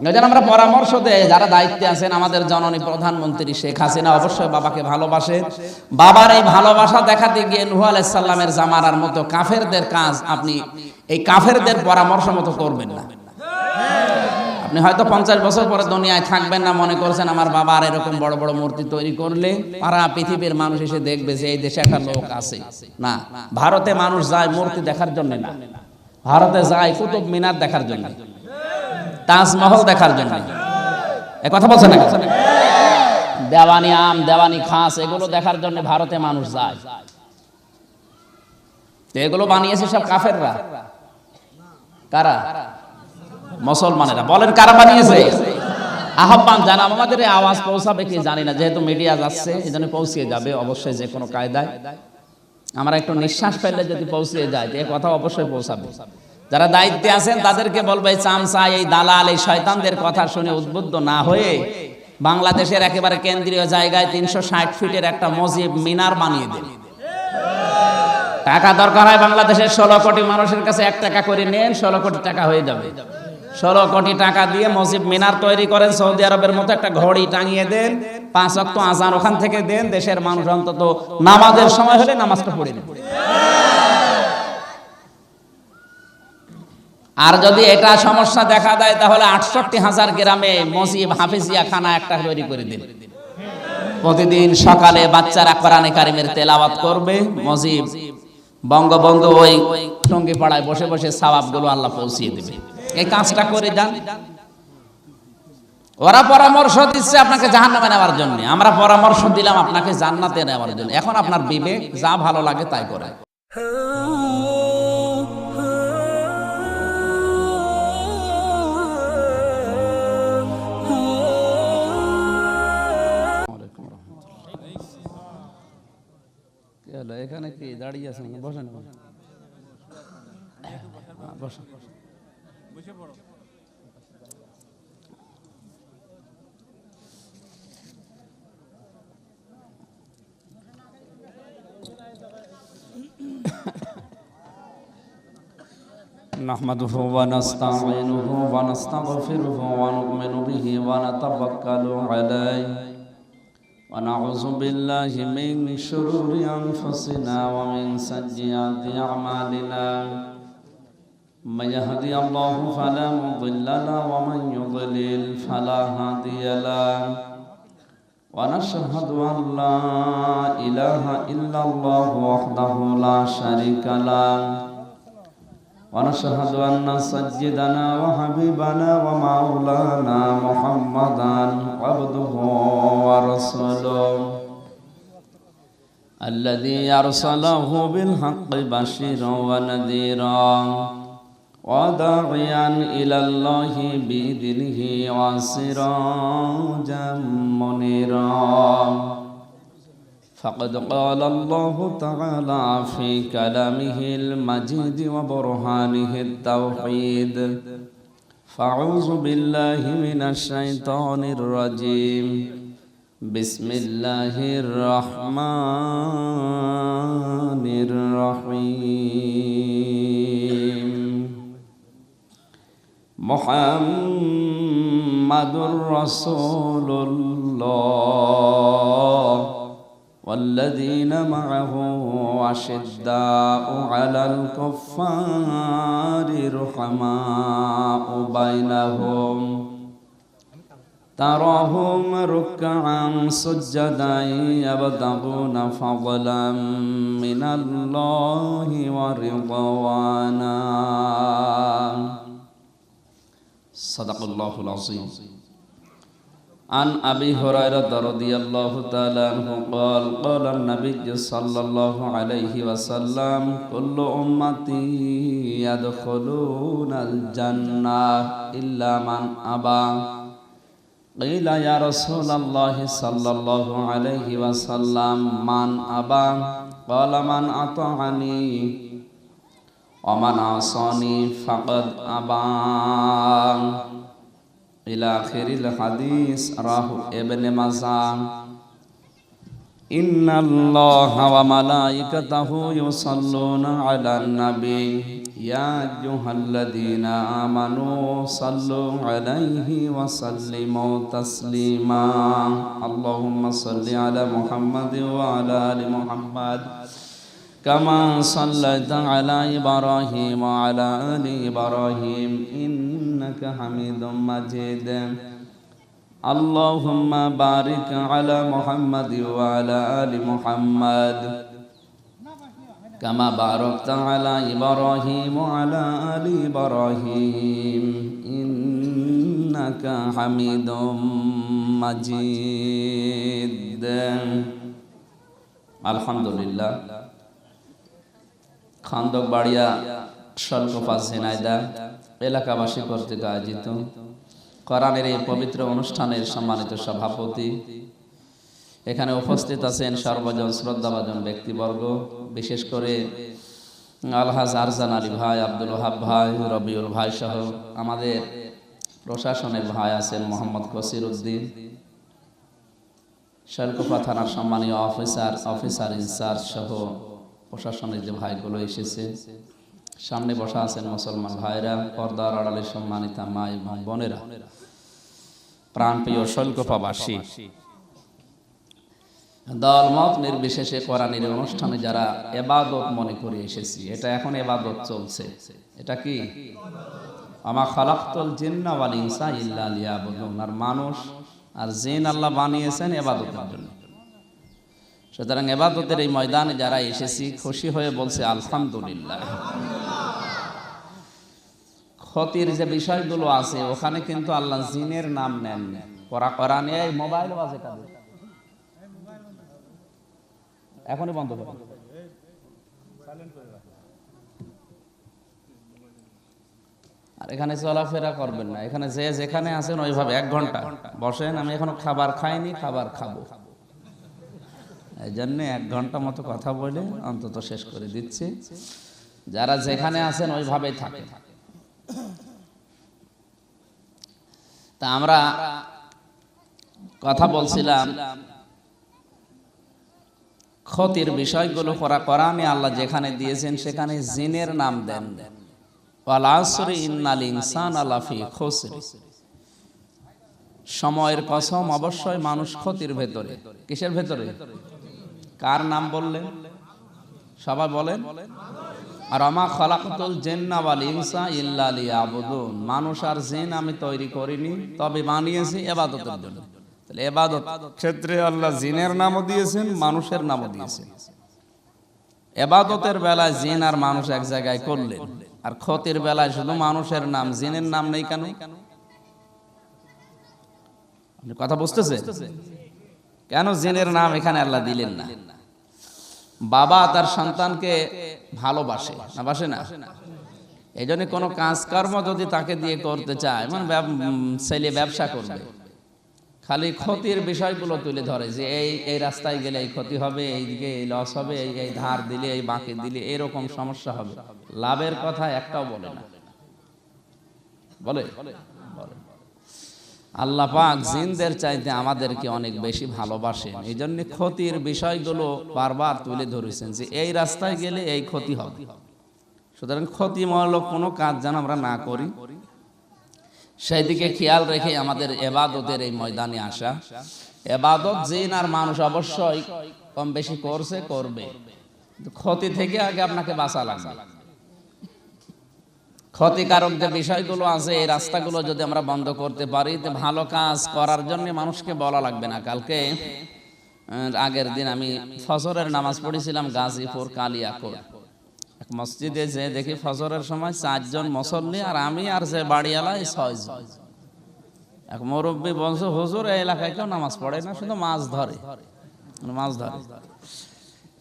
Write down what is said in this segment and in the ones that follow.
এজন্য আমরা পরামর্শ দেই, যারা দায়িত্বে আছেন, আমাদের জননী প্রধানমন্ত্রী শেখ হাসিনা অবশ্যই বাবাকে ভালোবাসে। বাবার এই ভালোবাসা দেখাতে গিয়ে নূহ আলাইহিস সালামের জামানার মতো কাফেরদের কাজ আপনি এই কাফেরদের পরামর্শ মতো করবেন না। আপনি হয়তো 50 বছর পরে দুনিয়ায় থাকবেন না, মনে করছেন আমার বাবা আর এরকম বড় বড় মূর্তি তৈরি করলে সারা পৃথিবীর মানুষ এসে দেখবে যে এই দেশে একটা লোক আছে। না, ভারতে মানুষ যায় মূর্তি দেখার জন্য না, ভারতে যায় কুতুব মিনার দেখার জন্য, তাজমহল দেখার জন্য। এ কথা বলছেন না? দেওয়ানি আম, দেওয়ানি খাস, এগুলো দেখার জন্য ভারতে মানুষ যায়। এগুলো বানিয়েছে সব কাফেররা। কারা? মুসলমানেরা। বলেন কারা বানিয়েছে? আহ্বান জানাম, আমাদের এই আওয়াজ পৌঁছাবে কি জানি না, যেহেতু মিডিয়া যাচ্ছে এই জন্য পৌঁছিয়ে যাবে অবশ্যই যে কোনো কায়দায়। আমরা একটু নিঃশ্বাস ফেললে যদি পৌঁছিয়ে যায় এই কথা অবশ্যই পৌঁছাবে। যারা দায়িত্বে আছেন তাদেরকে বলবে এই চামচা, এই দালাল, এই শয়তানদের কথা শুনে উদ্বুদ্ধ না হয়ে বাংলাদেশের একেবারে কেন্দ্রীয় জায়গায় 360 ফিটের একটা মসজিদ মিনার বানিয়ে দেন। টাকা দরকার হয় বাংলাদেশের 16 কোটি মানুষের কাছে 1 টাকা করে নেন, 16 কোটি টাকা হয়ে যাবে। 16 কোটি টাকা দিয়ে মসজিদ মিনার তৈরি করেন, সৌদি আরবের মতো একটা ঘড়ি টাঙিয়ে দেন, 5 ওয়াক্ত আযান ওখান থেকে দেন, দেশের মানুষ অন্তত নামাজের সময় হলে নামাজটা পড়ে নেবে। আর যদি এটা সমস্যা দেখা দেয় তাহলে 68,000 গ্রামে মসজিদ হাফিজিয়া খানা একটা তৈরি করে দিন। প্রতিদিন সকালে বাচ্চারা কোরআনে কারিমের তেলাওয়াত করবে, মসজিদ বঙ্গবন্ধু ওই টঙ্গিপাড়ায় বসে বসে সওয়াবগুলো আল্লাহ পৌঁছিয়ে দেবে। এই কাজটা করে যান। ওরা পরামর্শ দিচ্ছে আপনাকে জাহান্নামে নেওয়ার জন্য, আমরা পরামর্শ দিলাম আপনাকে জান্নাতে নেওয়ার জন্য। এখন আপনার বিবেক যা ভালো লাগে তাই করে। এখানে কি দাঁড়িয়ে আছেন? বসেন বসেন। نحمده ونستعينه ونستغفره ونؤمن به ونتوكل عليه ونعوذ بالله من شرور أنفسنا ومن سيئات أعمالنا من يهدي الله فلا مضل له ومن يضلل فلا هادي له ونشهد أن لا إله إلا الله وحده لا شريك له ونشهد أن سيدنا وحبيبنا ومولانا محمدا عبده ورسوله الذي أرسله بالحق بشيرا ونذيرا وداعيا إلى الله بإذنه وسراجا منيرا فقد قال الله تعالى في كلامه المجيد وبرهانه التوحيد فأعوذ بالله من الشيطان الرجيم بسم الله الرحمن الرحيم محمد رسول الله والذين معه أشداء على الكفار رحماء بينهم تراهم ركعا سجدا يبتغون فضلا من الله ورضوانا صدق الله العظيم. عن أبي هريرة رضي الله تعالى عنه قال قال النبي صلى الله عليه وسلم كل أمتي يدخلون الجنة إلا من أبى قيل يا رسول الله صلى الله عليه وسلم من أبى قال من أطاعني ومن عصاني فقد أبى إلى آخر الحديث رواه ابن ماجه. ইন্নাল্লাহা ওয়া মালাইকাতাহু ইউসাল্লুনা আলান নবী ইয়া আইয়ুহাল্লাযীনা আমানু সাল্লু আলাইহি ওয়া সাল্লিমু তাসলিমা আল্লাহুম্মা সাল্লি আলা মুহাম্মাদ ওয়া আলা আলি মুহাম্মাদ কামা সাল্লাইতা আলা ইব্রাহিম ওয়া আলা আলি ইব্রাহিম ইন্নাকা হামিদুম মাজিদ আল্লাহুম্মা বারিক আলা মুহাম্মাদ ওয়া আলা আলি মুহাম্মাদ কামা বারাকতা আলা ইব্রাহিম ওয়া আলা আলি ইব্রাহিম ইন্নাকা হামিদুম মাজিদ। আলহামদুলিল্লাহ। খান্দকবাড়িয়া শলকোপা ঝিনাইদহ এলাকাবাসী কর্তৃক আয়োজিত কোরআনের এই পবিত্র অনুষ্ঠানের সম্মানিত সভাপতি, এখানে উপস্থিত আছেন সর্বজন শ্রদ্ধাভাজন ব্যক্তিবর্গ, বিশেষ করে আলহাজ আরজান আলী ভাই, আব্দুল ওহাব ভাই, রবিউল ভাই সহ আমাদের প্রশাসনের ভাই আছেন মোহাম্মদ কসির উদ্দিন, শলকোপা থানার সম্মানীয় অফিসার ইনচার্জ সহ প্রশাসনের যে ভাইগুলো এসেছে, সামনে বসা আছেন মুসলমান ভাইরা, পর্দার আড়ালে সম্মানিতা মা এবং বোনেরা, প্রাণপ্রিয় শলকোপাবাসী, দলমত নির্বিশেষে কোরআনের অনুষ্ঠানে যারা ইবাদত মনে করে এসেছি, এটা এখন ইবাদত চলছে। এটা কি? আমা খালাকতুল জিন্না ওয়াল ইনসা ইল্লা লিয়াবুদুন। আর মানুষ আর জিন আল্লাহ বানিয়েছেন ইবাদতের জন্য। সুতরাং ইবাদতের এই ময়দানে যারা এসেছি খুশি হয়ে বলছে আলহামদুলিল্লাহ। ক্ষতির যে বিষয়গুলো আছে ওখানে কিন্তু আল্লাহ জিনের নাম নেন। কোরআনে এই মোবাইল বাজে কাদের? এখনই বন্ধ করো। আর এখানে চলাফেরা করবেন না। এখানে যে যেখানে আছেন ওইভাবে 1 ঘন্টা বসেন। আমি এখনো খাবার খাইনি, খাবার খাবো, এই জন্য 1 ঘন্টা মতো কথা বলে অন্তত শেষ করে দিচ্ছি। যারা যেখানে আছেন ওইভাবেই থাকে। তা আমরা কথা বলছিলাম ক্ষতির বিষয়গুলো। কোরআনে আল্লাহ যেখানে দিয়েছেন সেখানে জিনের নাম দেন। ওয়াল আসরি ইন্নাল ইনসানা লাফি খুসর। সময়ের কসম, অবশ্যই মানুষ ক্ষতির ভেতরে। কিসের ভেতরে? কার নাম বললেন? সবাই বলেন। আর আমা খালাকতুল জিন্না ওয়াল ইনসা ইল্লা লিয়াবুদুন। মানুষ আর জিন আমি তৈরি করিনি, তবে বানিয়েছি ইবাদতের জন্য। তাহলে ইবাদত ক্ষেত্রে আল্লাহ জিনের নামও দিয়েছেন, মানুষের নামও দিয়েছেন। ইবাদতের বেলায় জিন আর মানুষ এক জায়গায় করলেন, আর ক্ষতির বেলায় শুধু মানুষের নাম, জিনের নাম নেই কেন? আপনি কথা বুঝতেছেন? কেন জিনের নাম এখানে আল্লাহ দিলেন না? বাবা তার সন্তানকে ভালোবাসে না, বাসে না? এই জন্য কোনো কাজকর্ম যদি তাকে দিয়ে করতে চায়, মানে ছেলে ব্যবসা করবে, খালি ক্ষতির বিষয়গুলো তুলে ধরে যে এই রাস্তায় গেলে এই ক্ষতি হবে, এইদিকে এই লস হবে, এই ধার দিলে, এই বাকি দিলে এরকম সমস্যা হবে। লাভের কথা একটাও বলে না। বলে? আল্লাহ পাক জিনদের চাইতে আমাদেরকে অনেক বেশি ভালোবাসেন। এই জন্য ক্ষতির বিষয়গুলো বারবার তুলে ধরেছেন যে এই রাস্তায় গেলে এই ক্ষতি হবে। সুতরাং ক্ষতিমূলক কোনো কাজ যেন আমরা না করি, সেই দিকে খেয়াল রেখে আমাদের ইবাদতের এই ময়দানে আসা। ইবাদত জিন আর মানুষ অবশ্যই কম বেশি করছে, করবে। ক্ষতি থেকে আগে আপনাকে বাঁচা লাগবে। ক্ষতিকারক যে বিষয়গুলো আছে এই রাস্তাগুলো যদি আমরা বন্ধ করতে পারি, তো ভালো কাজ করার জন্য মানুষকে বলা লাগবে না। কালকে আগের দিন আমি ফজরের নামাজ পড়েছিলাম গাজীপুর কালিয়াকোট এক মসজিদে। যে দেখি ফজরের সময় 4 জন মুসল্লি, আর আমি আর যে বাড়িওয়ালা 6 জন। এক মুরব্বী বলছে, হুজুর এই এলাকায় কেউ নামাজ পড়ে না, শুধু মাছ ধরে।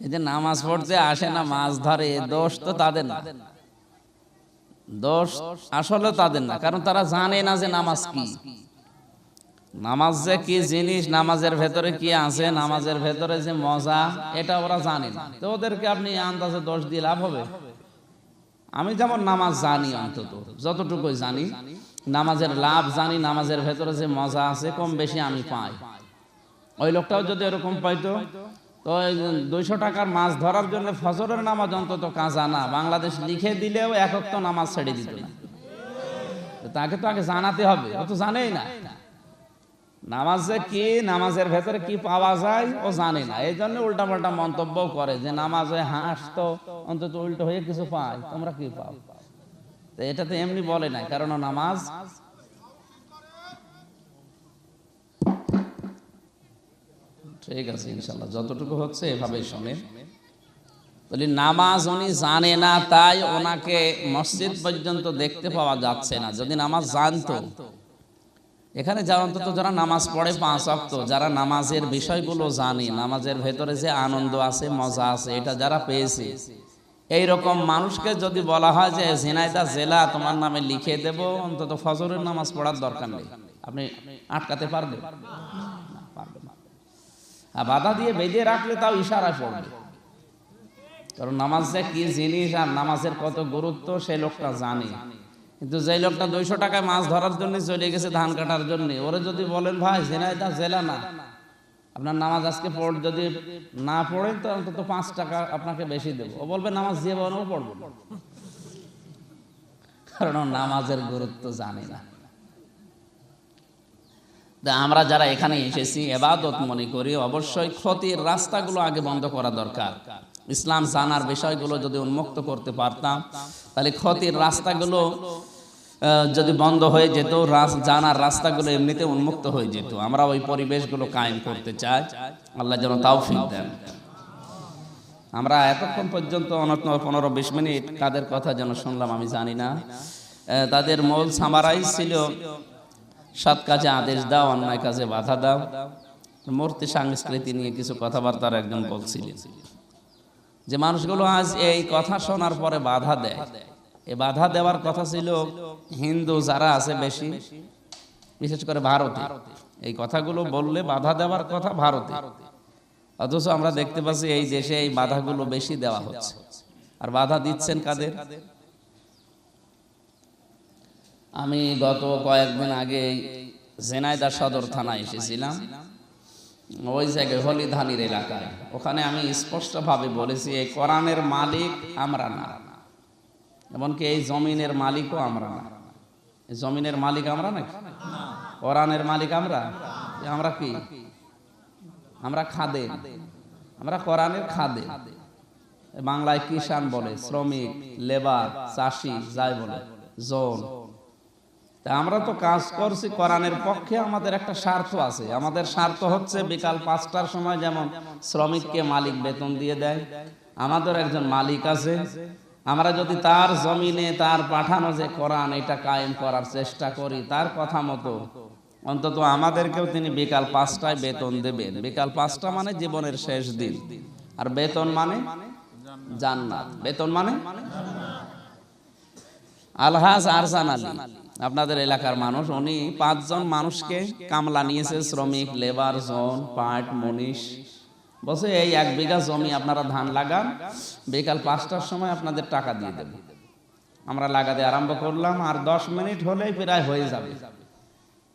এই যে নামাজ পড়তে আসে না, মাছ ধরে, দোষ তো তাদের না। দোষ আসলে তাদের না, কারণ তারা জানে না যে নামাজ কি, নামাজ যে কি জিনিস, নামাজের ভেতরে কি আছে, নামাজের ভেতরে যে মজা, এটা ওরা জানে না। তো ওদেরকে আপনি আন্দাজে দোষ দিয়ে লাভ হবে? আমি যেমন নামাজ জানি, অন্তত যতটুকু জানি, নামাজের লাভ জানি, নামাজের ভেতরে যে মজা আছে কম বেশি আমি পাই। ওই লোকটাও যদি এরকম পাইতো তো 200 টাকার মাছ ধরার জন্য ফজরের নামাজ অন্তত কাজা না, বাংলাদেশ লিখে দিলেও এক ওয়াক্ত নামাজ ছেড়ে দিত না। তাকে তো আগে জানাতে হবে, ও তো জানেই না নামাজে কি, নামাজের ভেতরে কি পাওয়া যায় ও জানে না। এই জন্য উল্টাপাল্টা মন্তব্য করে যে নামাজে হাঁস তো অন্তত উল্টো হয়ে কিছু পায়, তোমরা কি পাও? তো এটা তো এমনি বলে নাই, কারণ নামাজ ঠিক আছে ইনশাল্লাহ যতটুকু হচ্ছে এভাবেই শোনেন। বলি নামাজ উনি জানে না, তাই ওনাকে মসজিদ পর্যন্ত দেখতে পাওয়া যাচ্ছে না। যদি নামাজ জানতো, এখানে যারা অন্তত যারা নামাজ পড়ে 5 ওয়াক্ত, যারা নামাজের বিষয়গুলো জানে, নামাজের ভেতরে যে আনন্দ আছে, মজা আছে, এটা যারা পেয়েছে, এইরকম মানুষকে যদি বলা হয় যে ঝিনাইদহ জেলা তোমার নামে লিখে দেব, অন্তত ফজরের নামাজ পড়ার দরকার নেই, আপনি আটকাতে পারবেন? পারবেন না। আর বাধা দিয়ে বেঁধে রাখলে তাও ইশারায় পড়বে, কারণ নামাজ যে কি জিনিস আর নামাজের কত গুরুত্ব সেই লোকটা জানে। কিন্তু যে লোকটা 200 টাকায় মাছ ধরার জন্য চলে গেছে ধান কাটার জন্য, ওরে যদি বলেন ভাই ঝিনাইদহ জেলা না, আপনার নামাজ আজকে যদি না পড়েন তো অন্তত 5 টাকা আপনাকে বেশি দেবো, ও বলবে নামাজ জীবনেও পড়বো না, কারণ নামাজের গুরুত্ব জানে না। আমরা যারা এখানে এসেছি ইবাদত মনে করি, অবশ্যই ক্ষতির রাস্তাগুলো আগে বন্ধ করা দরকার। ইসলাম জানার বিষয়গুলো যদি উন্মুক্ত করতে পারতাম, তাহলে ক্ষতির রাস্তাগুলো যদি বন্ধ হয়ে যেত, জানার রাস্তাগুলো এমনিতে উন্মুক্ত হয়ে যেত। আমরা ওই পরিবেশগুলো কায়েম করতে চাই, আল্লাহ যেন তৌফিক দেন। আমরা এতক্ষণ পর্যন্ত 15-20 মিনিট কাদের কথা যেন শুনলাম আমি জানি না। তাদের মূল সামারাইজ ছিল সৎ কাজে আদেশ দাও, অন্যায় কাজে বাধা দাও। মূর্তি সংস্কৃতি নিয়ে কিছু কথাবার্তার একজন বলছিলেন যে মানুষগুলো আজ এই কথা শোনার পরে বাধা দেয়। এই বাধা দেওয়ার কথা ছিল হিন্দু যারা আছে বেশি, বিশেষ করে ভারতে, এই কথাগুলো বললে বাধা দেওয়ার কথা ভারতে, অথচ আমরা দেখতে পাচ্ছি এই দেশে এই বাধাগুলো বেশি দেওয়া হচ্ছে। আর বাধা দিচ্ছেন কাদের? আমি গত কয়েকদিন আগে ঝিনাইদহ সদর থানায় এসেছিলাম, ওই জায়গায় হলিধানির এলাকায়। ওখানে আমি স্পষ্টভাবে বলেছি এই কোরআনের মালিক আমরা না, এমনকি এই জমিনের মালিকও আমরা না। এই জমিনের মালিক আমরা নাকি? কোরআনের মালিক আমরা? আমরা কি? আমরা খাদেম, আমরা কোরআনের খাদেম। বাংলায় কিষান বলে, শ্রমিক, লেবার, চাষি যাই বলে, জোন। তা আমরা তো কাজ করছি কোরআনের পক্ষে, আমাদের একটা স্বার্থ আছে। আমাদের স্বার্থ হচ্ছে বিকাল 5টার সময় যেমন শ্রমিককে মালিক বেতন দিয়ে দেয়, আমাদের একজন মালিক আছে। আমরা যদি তার জমিনে তার পাঠানো যে কোরআন, এটা কায়েম করার চেষ্টা করি তার কথা মতো, অন্তত আমাদেরকেও তিনি বিকাল 5টায় বেতন দেবেন। বিকাল 5টা মানে জীবনের শেষ দিন, আর বেতন মানে জান্নাত। বেতন মানে আলহাজ আরজান আলী, আপনাদের এলাকার মানুষ, উনি 5 জন মানুষকে কামলা নিয়েছে, শ্রমিক, লেবার, জন, পাট, মনীষ। বলছে এই 1 বিঘা জমি আপনারা ধান লাগান, বিকাল 5টার সময় আপনাদের টাকা দিয়ে দেব। আমরা লাগাতে আরম্ভ করলাম, আর 10 মিনিট হলেই প্রায় হয়ে যাবে।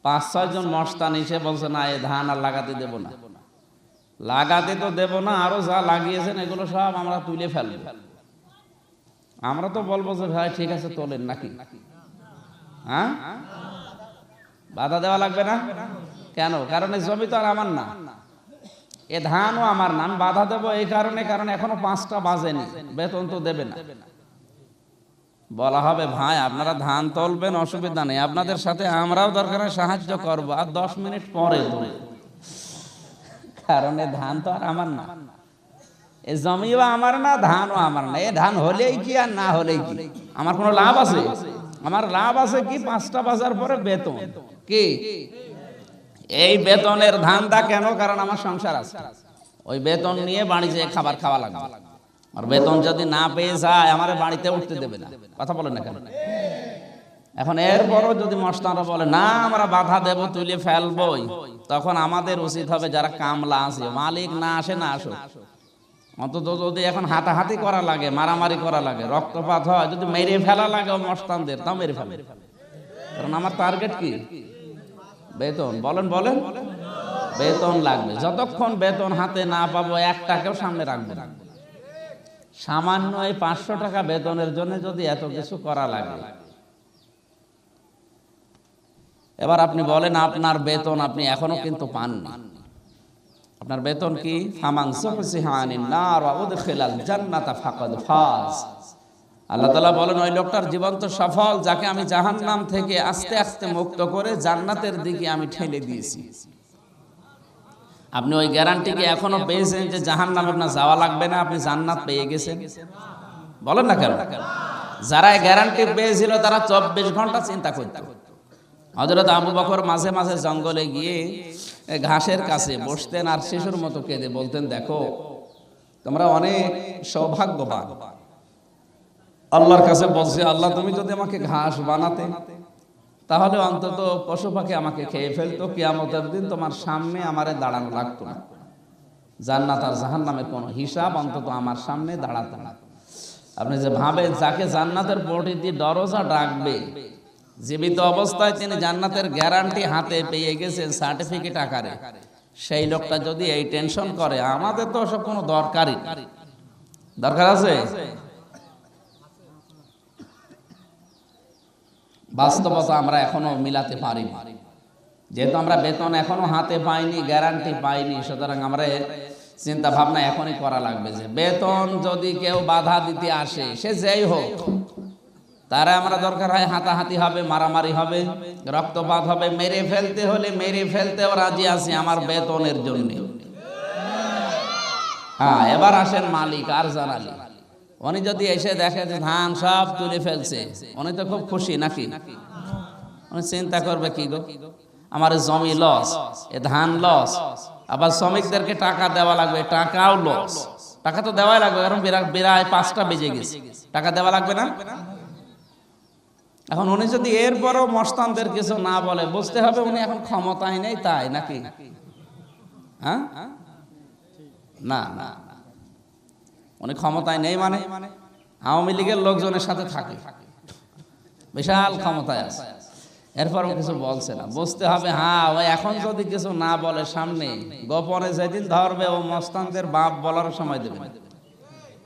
5-6 জন মস্তান এসে বলছে না, এই ধান আর লাগাতে দেব না। লাগাতে তো দেব না, আরো যা লাগিয়েছেন এগুলো সব আমরা তুলে ফেলবো। আমরা তো বলবো যে ভাই ঠিক আছে তোলেন নাকি, হ্যাঁ? বাধা দেওয়া লাগবে না কেন? কারণ এই জমি তো আর আমার না, এ ধানও আমার না। আমি বাধা দেবো এই কারণে, কারণ এখনো 5টা বাজেনি, বেতন তো দেবে না। বলা হবে ভাই আপনারা ধান তুলবেন, অসুবিধা নেই, আপনাদের সাথে আমরাও দরকার সাহায্য করবো, আর 10 মিনিট পরে তোলে, কারণ এ ধান তো আর আমার না, এ জমিও আমার না, ধানও আমার না। এ ধান হলেই কি আর না হলেই কি, আমার কোনো লাভ আছে? আমার লাভ আছে কি 5টা বাজার পরে বেতন। কি এই বেতনের ধান্দা কেন? কারণ আমার সংসার আছে, ওই বেতন নিয়ে বাড়ি যেয়ে খাবার খাওয়া লাগবে। আর বেতন যদি না পেয়ে যায় আমার বাড়িতে উঠতে দেবে না। কথা বলেন না কেন? এখন এরপরও যদি মস্তানরা বলে না আমরা বাধা দেব, তুলে ফেলবই, তখন আমাদের উচিত হবে যারা কামলা আছে, মালিক না আসে না আসো, অন্তত যদি এখন হাতাহাতি করা লাগে, মারামারি করা লাগে, রক্তপাত হয়, যদি মেরে ফেলা লাগে মস্তানদের, তাও মেরে ফেলে। কারণ আমার টার্গেট কি? বেতন। বলেন বলেন, বেতন লাগবে। যতক্ষণ বেতন হাতে না পাবো 1 টাকাও সামনে রাখবো না। সামান্য এই 500 টাকা বেতনের জন্য যদি এত কিছু করা লাগে, এবার আপনি বলেন আপনার বেতন আপনি এখনো কিন্তু পাননি। আপনার বেতন কি? ফামান সুহসিহা আনিন নার ওয়া উদখিলাল জান্নাতা ফাকাদ ফাজ। আল্লাহ তাআলা বলেন ওই লোকটার জীবন তো সফল যাকে আমি জাহান্নাম থেকে আস্তে আস্তে মুক্ত করে জান্নাতের দিকে আমি ঠেলে দিয়েছি। আপনি ওই গ্যারান্টি কি এখনো পেয়েছেন যে জাহান্নামে আপনার যাওয়া লাগবে না, আপনি জান্নাত পেয়ে গেছেন? বলেন না কেন? যারা এই গ্যারান্টি পেয়েছিল তারা 24 ঘন্টা চিন্তা করত। হযরত আবু বকর মাঝে মাঝে জঙ্গলে গিয়ে ঘাসের কাছে বসতেন আর শিশুর মতো কেঁদে বলতেন, দেখো তোমরা অনেক সৌভাগ্যবান। আল্লাহর কাছে বলছে, আল্লাহ তুমি যদি আমাকে ঘাস বানাতে তাহলে অন্তত পশু পাখি আমাকে খেয়ে ফেলতো, কিয়ামতের দিন তোমার সামনে আমারে দাঁড়ানো লাগতো না, জান্নাত আর জাহান্নামের কোনো হিসাব অন্তত আমার সামনে দাঁড়াতো না। আপনি যে ভাবেন যাকে জান্নাতের পটি দিয়ে দরজা ডাকবে, জীবিত অবস্থায় তিনি জান্নাতের গ্যারান্টি হাতে পেয়ে গেছেন সার্টিফিকেট আকারে, সেই লোকটা যদি এই টেনশন করে, আমাদের তো সব কোনো দরকার আছে? বাস্তবতা আমরা এখনো মিলাতে পারি, যেহেতু আমরা বেতন এখনো হাতে পাইনি, গ্যারান্টি পাইনি, সুতরাং আমরা চিন্তা ভাবনা এখনই করা লাগবে যে বেতন যদি কেউ বাধা দিতে আসে, সে যেই হোক, তারা আমরা দরকার হয় হাতাহাতি হবে, মারামারি হবে, রক্তপাত হবে, মেরে ফেলতে হলে মেরে ফেলতেও রাজি আছি আমার বেতনের জন্য। হ্যাঁ, এবার আসেন মালিক আর জানালি, উনি যদি এসে দেখে যে ধান সব তুলে ফেলছে, উনি তো খুব খুশি নাকি? উনি চিন্তা করবে কি গো, আমার জমি লস, এ ধান লস, আবার শ্রমিকদেরকে টাকা দেওয়া লাগবে, টাকাও লস। টাকা তো দেওয়াই লাগবে, কারণ বেড়ায় 5টা বেজে গেছে, টাকা দেওয়া লাগবে না? এখন উনি যদি এরপরও মস্তানদের কিছু না বলে, বুঝতে হবে উনি এখন ক্ষমতায় নেই, তাই নাকি? হ্যাঁ, না না, উনি ক্ষমতায় নেই মানে আওয়ামী লীগের লোকজনের সাথে থাকে, বিশাল ক্ষমতায় আছে, এরপরও কিছু বলছে না। বুঝতে হবে হ্যাঁ, ওই এখন যদি কিছু না বলে সামনে, গোপনে যেদিন ধরবে ও মস্তানদের বাপ বলার সময় দেবে।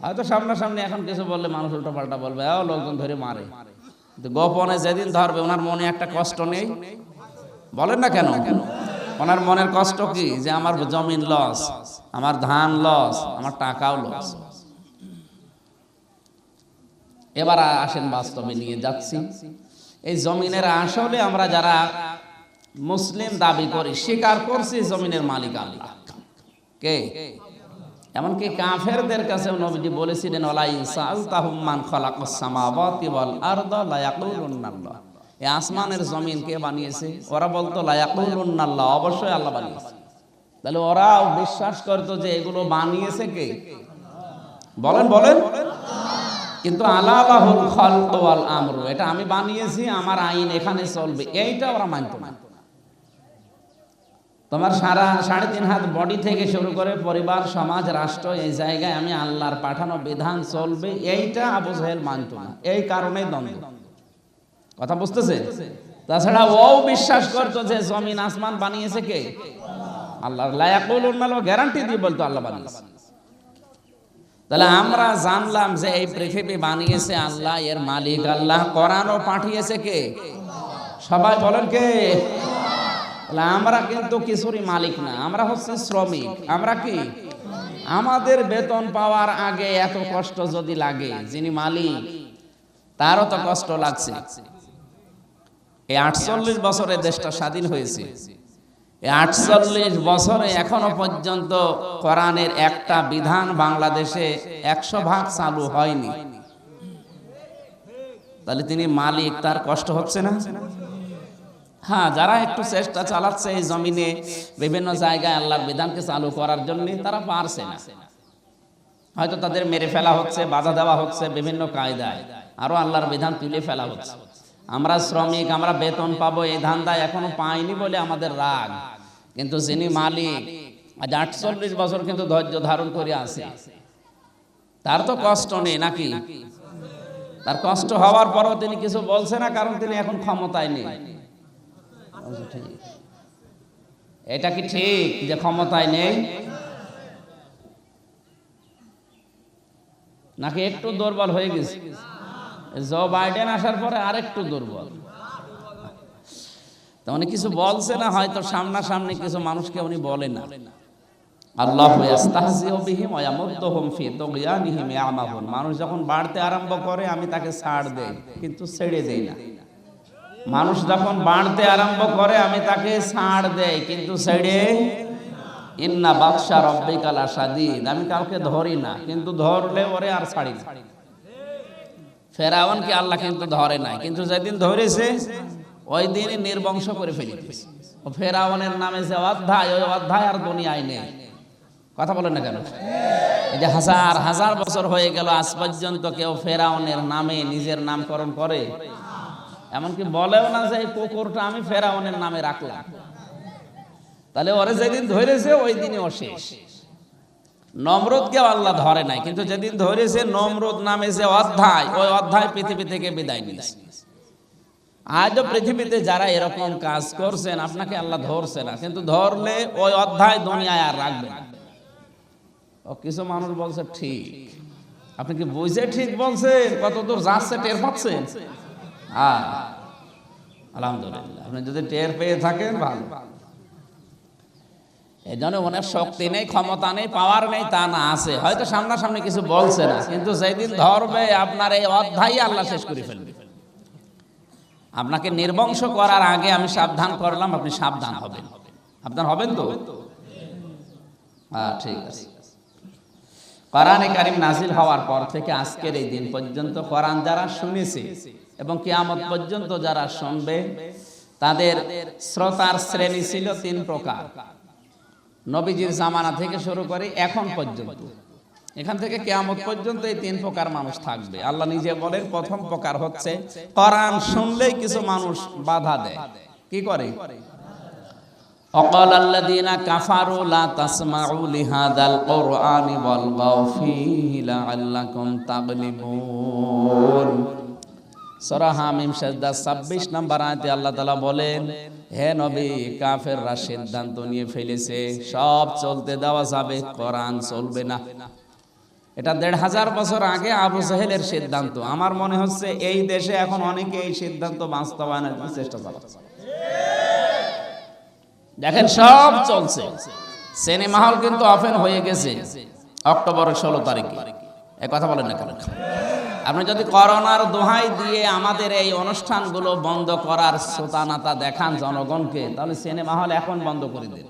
হয়তো সামনাসামনি এখন কিছু বললে মানুষ উল্টো পাল্টা বলবে, ও লোকজন ধরে মারে, গোপনে যেদিন ধরবে ওনার মনে একটা কষ্ট নেই? বলেন না কেন? ওনার মনের কষ্ট কি? যে আমার জমিন লস, আমার ধান লস, আমার টাকাও লস। এবার আসেন বাস্তবে নিয়ে যাচ্ছি, এই জমিনের আসলে আমরা যারা মুসলিম দাবি করি, স্বীকার করছি জমিনের মালিক আল্লাহ। কে? এমনকি কাফেরদের কাছে নবীজি বলেছিলেন, ওয়ালা ইনসালতাহুম মান খালাকাস সামাওয়াতি ওয়াল আরদা লা ইয়াকুলুন্নাল্লাহ, এই আসমানের জমিন কে বানিয়েছে? ওরা বলতো লা ইয়াকুলুন্নাল্লাহ, অবশ্যই আল্লাহ বানিয়েছে। তাহলে ওরাও বিশ্বাস করতো যে এগুলো বানিয়েছে কে? বলেন বলেন। কিন্তু আলাহুল খালকু ওয়াল আমরু, এটা আমি বানিয়েছি, আমার আইন এখানে চলবে, এইটা ওরা মানতো না। তোমার 3.5 হাত বডি থেকে শুরু করে পরিবার, সমাজ, রাষ্ট্র, এই জায়গায় আমি আল্লাহর পাঠানো বিধান চলবে, এইটা আবু জাহেল মানতো না। এই কারণেই দ্বন্দ্ব। কথা বুঝতেছে? তাছাড়া ও বিশ্বাস করতো যে জমিন আসমান বানিয়েছে কে? আল্লাহ। লা ইয়াকুলুন্নাল্লাহ, গ্যারান্টি দিয়ে বলতো আল্লাহ বানিয়েছে। তাহলে আমরা জানলাম যে এই পৃথিবী বানিয়েছে আল্লাহ, এর মালিক আল্লাহ, কোরআনও পাঠিয়েছে কে? সবাই বলেন কে? আমরা কিন্তু কিছুরই মালিক না, আমরা হচ্ছে শ্রমিক। আমরা কি? আমাদের বেতন পাওয়ার আগে এত কষ্ট যদি লাগে, যিনি মালিক তারও তো কষ্ট লাগছে। এই 48 বছরে দেশটা স্বাধীন হয়েছে, এই 48 বছরে এখনো পর্যন্ত কোরআনের একটা বিধান বাংলাদেশে 100% চালু হয়নি। তাহলে তিনি মালিক, তার কষ্ট হচ্ছে না? হ্যাঁ, যারা একটু চেষ্টা চালাচ্ছে এই জমিনে বিভিন্ন জায়গায় আল্লাহর বিধানকে চালু করার জন্য, তারা পারছে না। হয়তো তাদের মেরে ফেলা হচ্ছে, বাধা দেওয়া হচ্ছে বিভিন্ন কায়দায়, আরো আল্লাহর বিধান তুলে ফেলা হচ্ছে। আমরা শ্রমিক, আমরা বেতন পাবো, এই ধান্দা এখনো পাইনি বলে আমাদের রাগ। কিন্তু যিনি মালিক, আজ 48 বছর কিন্তু ধৈর্য ধারণ করে আছে, তার তো কষ্ট নেই নাকি? তার কষ্ট হওয়ার পরও তিনি কিছু বলছে না, কারণ তিনি এখন ক্ষমতায় নেই। এটা কি ঠিক যে ক্ষমতায় নেই, নাকি একটু দুর্বল হয়ে গেছে? জো বাইডেন আসার পরে আরেকটু দুর্বল। তো উনি কিছু বলছে না, হয়তো সামনাসামনি কিছু মানুষকে উনি বলে না। আল্লাহু ইস্তাহজিউ বিহিম ওয়া ইয়ামুদ্দুহুম ফি তুগয়ানিহিম ইয়ামাহুন। মানুষ যখন বাড়তে আরম্ভ করে আমি তাকে ছাড় দেই, কিন্তু ছেড়ে দেই না। মানুষ যখন বাড়তে আরম্ভ করে আমি তাকে ছাড় দেই, কিন্তু ছেড়ে। ইন্না বাতশা রাব্বিকা লাশাদীদ। আমি কাউকে ধরি না, কিন্তু ধরলে ওরে আর ছাড়ি না। ফেরাউনকে আল্লাহ কিন্তু ধরে নাই, কিন্তু যেদিন ধরেছে ওই দিনই নির্বংশ করে ফেলেছে। ও ফেরাউনের নামে যে অধ্যায়, ওই অধ্যায় আর দুনিয়ায় নেই। কথা বলেন না কেন? এই যে হাজার হাজার বছর হয়ে গেল, আজ পর্যন্ত কেউ ফেরাউনের নামে নিজের নামকরণ করে? এমনকি বলেও না যে এই কুকুরটা আমি ফেরাউনের নামে রাখলাম। তাহলে ওরে যেদিন ধরেছে ওই দিনই ও শেষ। নমরুদকেও আল্লাহ ধরে নাই, কিন্তু যেদিন ধরেছে নমরুদ নামে যে অধ্যায়, ওই অধ্যায় পৃথিবী থেকে বিদায় নিয়েছে। আজও পৃথিবীতে যারা এরকম কাজ করছেন, আপনাকে আল্লাহ ধরছে না, কিন্তু ধরলে ওই অধ্যায় দুনিয়ায় আর রাখবে না। ও কিছু মানুষ বলছে ঠিক। আপনি কি বুঝে ঠিক বলছেন? কতদূর যাচ্ছে টের পাচ্ছেন? আলহামদুলিল্লাহ, আপনি যদি টের পেয়ে থাকেন ভালো। এই জন্য ওনার শক্তি নেই, ক্ষমতা নেই, পাওয়ার নেই তা না, আছে। হয়তো সামনাসামনি কিছু বলছে না, কিন্তু যেদিন ধরবে আপনার এই অধ্যায় আল্লাহ শেষ করে ফেলবে। আপনাকে নির্বংশ করার আগে আমি সাবধান করলাম, আপনি সাবধান হবেন। সাবধান হবেন তো? ঠিক আছে। কোরআনে কারীম নাজিল হওয়ার পর থেকে আজকের এই দিন পর্যন্ত কোরআন যারা শুনেছে এবং কিয়ামত পর্যন্ত যারা শুনবে, তাদের শ্রোতার শ্রেণী ছিল তিন প্রকার। নবীজির জামানা থেকে শুরু করে এখন পর্যন্ত, এখান থেকে কিয়ামত পর্যন্ত এই তিন প্রকার মানুষ থাকবে। আল্লাহ নিজে বলেন, প্রথম প্রকার হচ্ছে কোরআন শুনলেই কিছু মানুষ বাধা দেয়। কি করে? অকালাল্লাযীনা কাফারু লা তাসমাউ লিহাযাল কুরআনি ওয়ালগাউ ফীহি লাআল্লাকুম তাগলিবুন। সূরা হামিম সাজদা 26 নম্বর আয়াতে আল্লাহ তাআলা বলেন, হে নবী, কাফেররা সিদ্ধান্ত নিয়ে ফেলেছে সব চলতে দেওয়া যাবে, কোরআন চলবে না। এটা ১৫০০ বছর আগে আবু জাহেলের সিদ্ধান্ত। আমার মনে হচ্ছে এই দেশে এখন অনেকে এই সিদ্ধান্ত বাস্তবায়নের চেষ্টা চালাচ্ছে। দেখেন সব চলছে, সিনেমা হল কিন্তু ওপেন হয়ে গেছে অক্টোবরের 16 তারিখে। এই কথা বলেন না কেন? আপনি যদি করোনার দোহাই দিয়ে আমাদের এই অনুষ্ঠানগুলো বন্ধ করার সোতানাতা দেখান জনগণকে, তাহলে সিনেমা হল এখন বন্ধ করে দেন।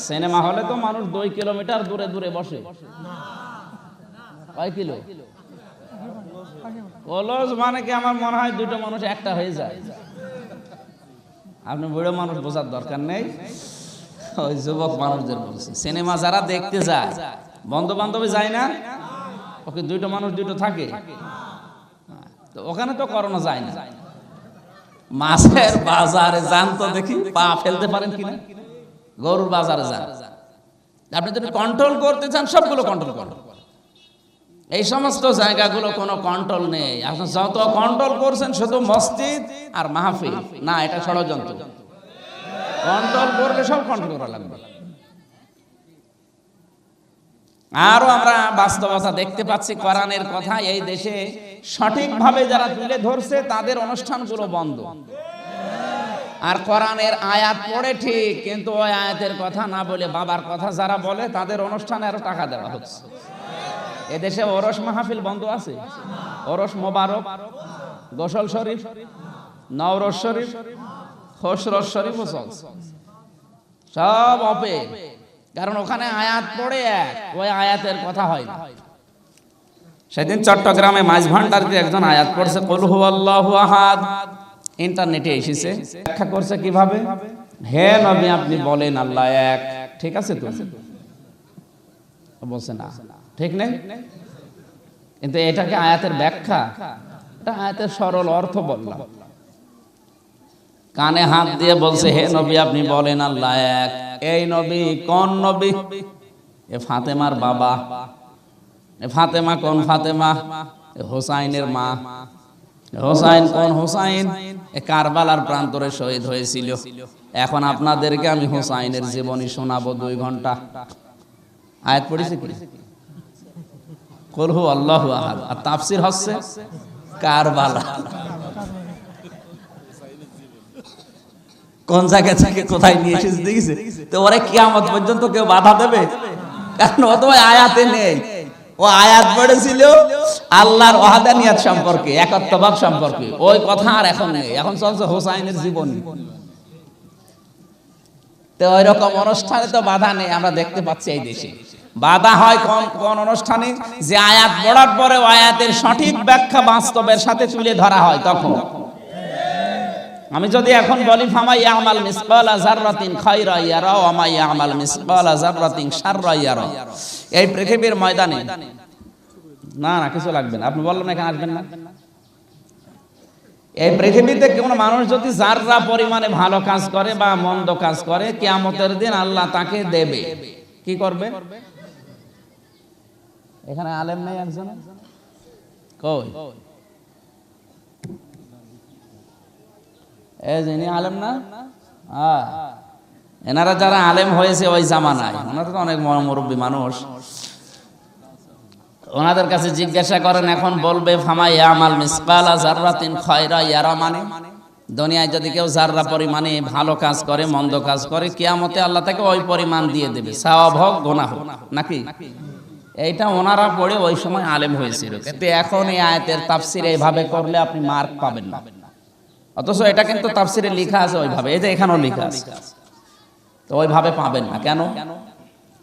সিনেমা হলে তো মানুষ 2 কিলোমিটার দূরে দূরে বসে। কয় কিলো? কলস মানে কি আমার মনে হয় দুটো মানুষ একটা হয়ে যায়। আপনি বুড়ো মানুষ বোঝার দরকার নেই, ওই যুবক মানুষদের বলছি। সিনেমা যারা দেখতে যায়, বন্ধু বান্ধবী যায় না, ওকে দুটো মানুষ দুটো থাকে, তো ওখানে তো করোনা যায় না। মাছের বাজারে যান তো দেখি, পা ফেলতে পারেন কিনা। গরুর বাজারে যান, আপনি যদি কন্ট্রোল করতে চান সবগুলো কন্ট্রোল করুন। এই সমস্ত জায়গাগুলো কোনো কন্ট্রোল নেই। আপনি যত কন্ট্রোল করছেন শুধু মসজিদ আর মাহফিল না, এটা ষড়যন্ত্র। কন্ট্রোল করলে সব কন্ট্রোল করা লাগবে। আরো আমরা বাস্তবতা দেখতে পাচ্ছি, কোরআনের কথা এই দেশে সঠিকভাবে যারা তুলে ধরছে তাদের অনুষ্ঠানগুলো বন্ধ। আর কোরআনের আয়াত পড়ে ঠিক, কিন্তু ওই আয়াতের কথা না বলে বাবার কথা যারা বলে তাদের অনুষ্ঠানে আরো টাকা দেওয়া হচ্ছে। এদেশে ওরস মাহফিল বন্ধ আছে, ওরস মোবারক, গোসল শরীফ, নওরস শরীফ, খসরস শরীফও চলছে, সব অপে। কারণ ওখানে আয়াত পড়ে এক, ওই আয়াতের কথা হয় না। সেদিন চট্টগ্রামে মাছ ভান্ডারিতে একজন আয়াত পড়ছে, কুল হুয়াল্লাহু আহাদ, ইন্টারনেটে এসেছে, ব্যাখ্যা করছে কিভাবে, হে নবী আপনি বলেন আল্লাহ এক। ঠিক আছে তো? বলছে না, ঠিক নেই। কিন্তু এটাকে আয়াতের ব্যাখ্যা, এটা আয়াতের সরল অর্থ বললাম। কানে হাত দিয়ে বলছে, হে নবী আপনি বলেন আল্লাহ এক। এই নবী কোন নবী? এ ফাতেমার বাবা। এ ফাতেমা কোন ফাতেমা? হোসাইনের মা। হোসাইন কোন হোসাইন? কারবালার প্রান্তরে শহীদ হয়েছিল। এখন আপনাদেরকে আমি হোসাইনের জীবনী শোনাবো 2 ঘন্টা। আয়াত পড়েছি কি? কুল হু আল্লাহু আহাদ। আর তাফসীর হচ্ছে কারবালা। কোন জায়গা থেকে কোথায় নিয়ে এসেছে দেখেছে? তো ওরা কিয়ামত পর্যন্ত কেউ বাধা দেবে? কারণ ও তো আয়াতে নেই। ও আয়াত পড়েছিল আল্লাহর ওয়াহদানিয়াত সম্পর্কে, একত্ববাদ সম্পর্কে। ওই কথা আর এখন নেই, এখন চলছে হোসাইনের জীবনী। তো ওই রকম অনুষ্ঠানে তো বাধা নেই, আমরা দেখতে পাচ্ছি এই দেশে। বাধা হয় কোন কোন অনুষ্ঠানে? যে আয়াত পড়ার পরে আয়াতের সঠিক ব্যাখ্যা বাস্তবের সাথে তুলে ধরা হয় তখন। আমি যদি এখন বলি ফামাই ইয়ামাল মিসকালা যাররাতিন খায়রা ইয়ারা ওয়া মাই ইয়ামাল মিসকালা যাররাতিন শাররা ইয়ারা, এই পৃথিবীর ময়দানে না না কিছু লাগবে না, আপনি বললেন এখানে আসবেন না। এই পৃথিবীতে কোন মানুষ যদি যাররা পরিমাণে ভালো কাজ করে বা মন্দ কাজ করে, কিয়ামতের দিন আল্লাহ তাকে দেবে। কি করবে? এখানে আলেম নাই একজন? কই এই যিনি আলেম না? এনারা যারা আলেম হয়েছে ওই জামানায়, ওনারা তো অনেক মুরব্বী মানুষ, ওনাদের কাছে জিজ্ঞাসা করেন, এখন বলবে ফামা ইয়ামাল মিসকালা যাররাতিন খায়রা ইয়ারা, মানে দুনিয়ায় যদি কেউ যাররা পরিমাণে ভালো কাজ করে মন্দ কাজ করে, কিয়ামতে আল্লাহ তাকে ওই পরিমাণ দিয়ে দেবে, সওয়াব হোক গুনাহ হোক। নাকি এইটা ওনারা পড়ে ওই সময় আলেম হয়েছিল। কিন্তু এখন এই আয়াতের তাফসীর এইভাবে করলে আপনি মার্ক পাবেন না। অথচ এটা কিন্তু তাফসীরে লেখা আছে ওইভাবে, এই যে এখানেও লেখা আছে, তো ওইভাবে পাবেন না। কেন?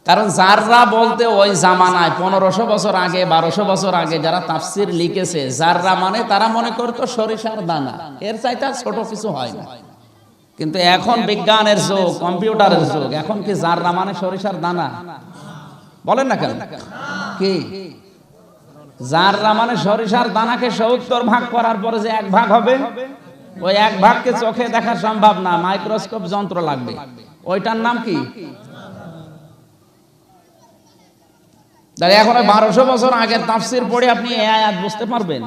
কারণ যাররা বলতে ওই জামানায় 1500 বছর আগে 1200 বছর আগে যারা তাফসীর লিখেছে, যাররা মানে তারা মনে করতো সরিষার দানা, এর চাইতে ছোট কিছু হয় না। কিন্তু এখন বিজ্ঞানের যুগ, কম্পিউটারের যুগ, এখন কি যাররা মানে সরিষার দানা? বলেন না কেন? কি যাররা মানে সরিষার দানাকে 70 ভাগ করার পরে যে 1 ভাগ হবে, ওই 1 ভাগকে চোখে দেখা সম্ভব না, মাইক্রোস্কোপ যন্ত্র লাগবে। ওইটার নাম কি? এখন 1200 বছর আগের তাফসীর পড়ে আপনি এই আয়াত বুঝতে পারবেন?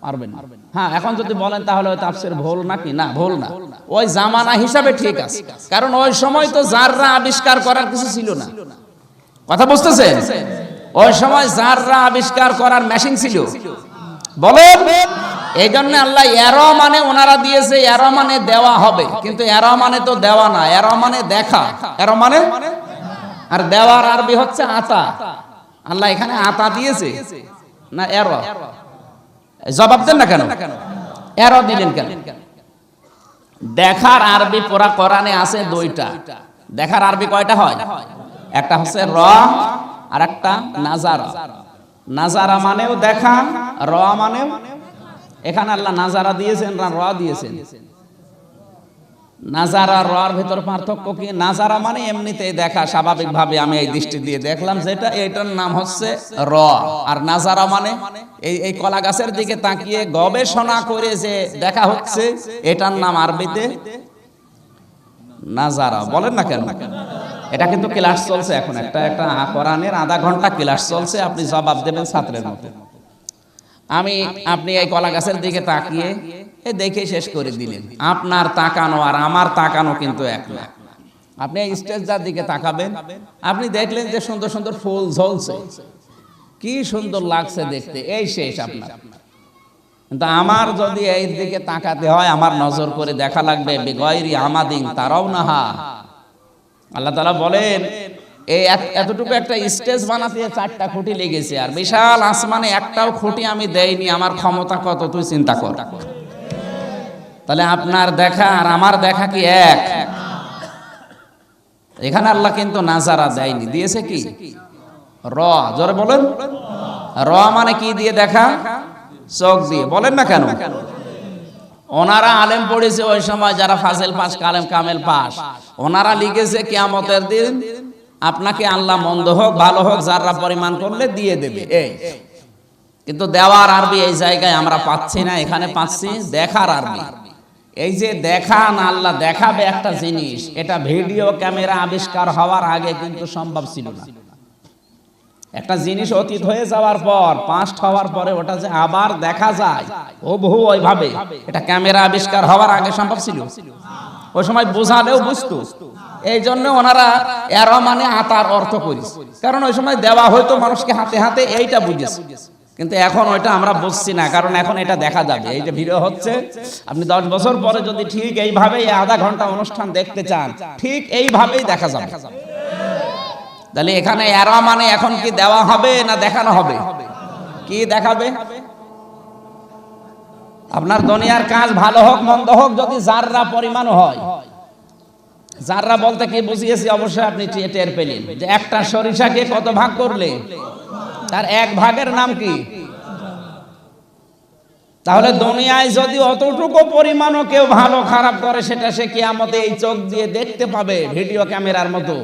পারবেন। হ্যাঁ, এখন যদি বলেন তাহলে ওই তাফসীর ভুল নাকি? না, ভুল না, ওই জামানা হিসাবে ঠিক আছে। কারণ ওই সময় তো যাররা আবিষ্কার করার কিছু ছিল না। কথা বুঝতেছেন? ওই সময় যাররা আবিষ্কার করার মেশিন ছিল। বলেন, এই জন্য আল্লাহ এরা মানে ওনারা দিয়েছে, এরা মানে দেওয়া হবে, কিন্তু এরা মানে তো দেওয়া না, এরা মানে দেখা। এরা মানে আর দেওয়ার আরবি হচ্ছে আতা। আল্লাহ এখানে আতা দিয়েছে না এরা? জবাব দেন না কেন? এরা দিলেন কেন? দেখার আরবি পুরা কোরআনে আছে 2টা। দেখার আরবি কয়টা হয়? একটা হচ্ছে র আর একটা নাজারা। নাজারা মানেও দেখা, র মানেও। এখানে আল্লাহ নাজারা দিয়েছেন না র দিয়েছেন? নাজারা রর ভিতর পার্থক্য কি? নাজারা মানে এমনিতেই দেখা, স্বাভাবিকভাবে আমি এই দৃষ্টি দিয়ে দেখলাম, যেটা এটার নাম হচ্ছে র। আর নাজারা মানে এই কলা গাছের দিকে তাকিয়ে গবেষণা করে যে দেখা হচ্ছে, এটার নাম আরবিতে নাজারা। বলেন না কেন? এটা কিন্তু ক্লাস চলছে এখন, একটা কোরআনের আধা ঘন্টা ক্লাস চলছে, আপনি জবাব দেবেন ছাত্রের মতো। আপনি এই কলা গাছের দিকে তাকিয়ে দেখে শেষ করে দিলেন। আপনার তাকানো আর আমার তাকানো কিন্তু এক না। আপনি এই স্টেজটার দিকে তাকাবেন, আপনি দেখলেন যে সুন্দর সুন্দর ফুল ঝলছে, কি সুন্দর লাগছে দেখতে, এই শেষ আপনার। কিন্তু আমার যদি এই দিকে তাকাতে হয়, আমার নজর করে দেখা লাগবে বিগয়রি আমাদিন তারাউনাহা। আল্লাহ তাআলা বলেন, এই এতটুকু একটা স্টেজ বানাতে 4টা খুঁটি লেগেছে, আর বিশাল আসমানে একটাও খুঁটি আমি দেইনি। আমার ক্ষমতা কত তুই চিন্তা কর। তাহলে আপনার দেখা আর আমার দেখা কি এক? এখানে আল্লাহ কিন্তু নাজারা দেয়নি, দিয়েছে কি? র। জোরে বলেন। র মানে কি দিয়ে দেখা? চোখ দিয়ে। বলেন না কেন? ওনারা আলেম পড়েছে ওই সময়, যারা ফাজিল পাস, কালেম কামেল পাস, ওনারা লিখেছে কিয়ামতের দিন আপনাকে আল্লাহ মন্দ হোক ভালো হোক যারা পরিমাণ করলে দিয়ে দেবে। এই কিন্তু দেওয়ার আরবি এই জায়গায় আমরা পাচ্ছি না, এখানে পাচ্ছি দেখার আরবি। এই যে দেখান, আল্লাহ দেখাবে একটা জিনিস, এটা ভিডিও ক্যামেরা আবিষ্কার হওয়ার আগে কিন্তু সম্ভব ছিল না। একটা জিনিস অতীত হয়ে যাওয়ার পর, পাস্ট হওয়ার পরে ওটা যে আবার দেখা যায় বহু ওইভাবে, এটা ক্যামেরা আবিষ্কার হওয়ার আগে সম্ভব ছিল? ওই সময় বোঝালেও বুঝতো। এই জন্য ওনারা এরা মানে আতার অর্থ করিস, কারণ ওই সময় দেওয়া হয়তো মানুষকে হাতে হাতে, এইটা বুঝেছে। কিন্তু এখন ওইটা আমরা বুঝছি না, কারণ এখন এটা দেখা যাবে। এই যে ভিডিও হচ্ছে, আপনি 10 বছর পরে যদি ঠিক এইভাবেই আধা ঘন্টা অনুষ্ঠান দেখতে চান, ঠিক এইভাবেই দেখা যাবে। তাহলে এখানে এরা মানে এখন কি দেওয়া হবে না দেখানো হবে? কি দেখাবে? আপনার দুনিয়ার কাজ ভালো হোক মন্দ হোক, যদি জাররা পরিমাণ হয়, জাররা বলতে কি বুঝিয়েছি অবশ্যই আপনি টের পেলেন, যে একটা সরিষাকে কত ভাগ করলে তার এক ভাগের নাম কি? তাহলে দুনিয়ায় যদি অতটুকু পরিমাণও কেউ ভালো খারাপ করে, সেটা সে কিয়ামতে এই চোখ দিয়ে দেখতে পাবে, ভিডিও ক্যামেরার মতো।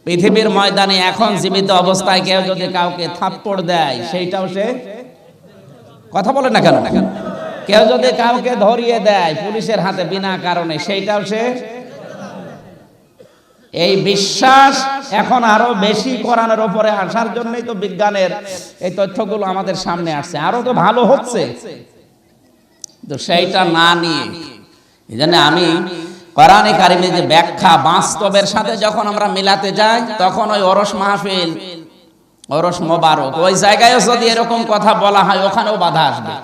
পৃথিবীর ময়দানে এখন জীবিত অবস্থায় কেউ যদি কাউকে থাপ্পড় দেয়, সেইটাও সে, কথা বলে না কেন, কেউ যদি কাউকে ধরিয়ে দেয় পুলিশের হাতে বিনা কারণে, সেইটাও সে। এই বিশ্বাস এখন আরো বেশি কোরআনের উপরে আসার জন্যই তো বিজ্ঞানের এই তথ্যগুলো আমাদের সামনে আসছে, আরো তো ভালো হচ্ছে। তো সেইটা না নিয়ে, এই জন্য আমি কোরআনে কারিমে যে ব্যাখ্যা বাস্তবের সাথে যখন আমরা মিলাতে যাই, তখন ওই ওরস মাহফিল, ওরস মোবারক, ওই জায়গায় যদি এরকম কথা বলা হয়, ওখানেও বাধা আসবে।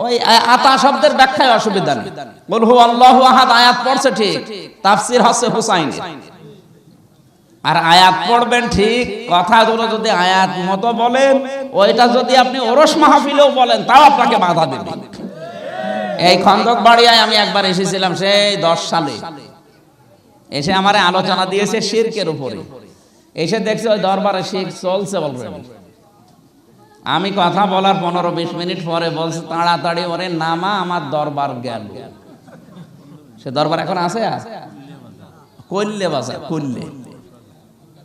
ওই আতা শব্দের ব্যাখ্যায় অসুবিধা নেই, কুল হু আল্লাহু আহাদ আয়াত পড়ছে ঠিক, তাফসীর হচ্ছে হুসাইনের, আর আয়াত পড়বেন ঠিক, কথাগুলো যদি আয়াত মতো বলেন, ওইটা যদি আপনি ওরস মাহফিলেও বলেন, তাও আপনাকে বাধা দেবে। এই খন্দক বাড়িয়ায় আমি একবার এসেছিলাম সেই 10 সালে, এসে আমারে আলোচনা দিয়েছে শিরকের উপরে। এসে দেখছি ওই দরবারে শিরক চলছে অলরেডি। আমি কথা বলার 15-20 মিনিট পরে বলছে, তাড়াতাড়ি ওরে নামা, আমার দরবার গেল। সে দরবার এখন আছে? কল্লে বাজার, কল্লে।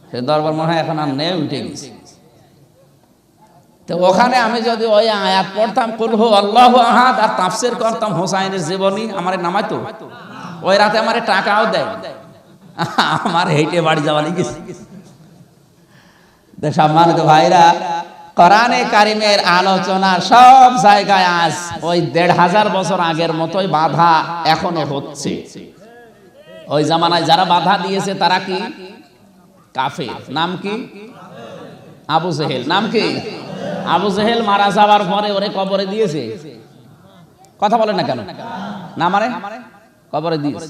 সে দরবার মনে হয় এখন আর নেই, উঠে গেছে। তো ওখানে আমি যদি ওই আয়াত পড়তাম, কুল হু আল্লাহু আহাদ, আর তাফসীর করতাম হুসাইনের জীবনী, আমারে নামাইতো। ওই রাতে আমারে টাকাও দেয়, আমার হেঁটে বাড়ি যাওয়া লেগেছে। সম্মানিত ভাইরা, কোরআনে কারিমের আলোচনা সব জায়গায় আজ ওই 1500 বছর আগের মতোই বাধা এখনো হচ্ছে। ওই জামানায় যারা বাধা দিয়েছে তারা কি? কাফের। নাম কি? আবু জেহেল। নাম কি? আবু জেহেল মারা যাওয়ার পরে ওরে কবরে দিয়েছে। কথা বলেন না কেন? না মানে কবরে দিয়েছে।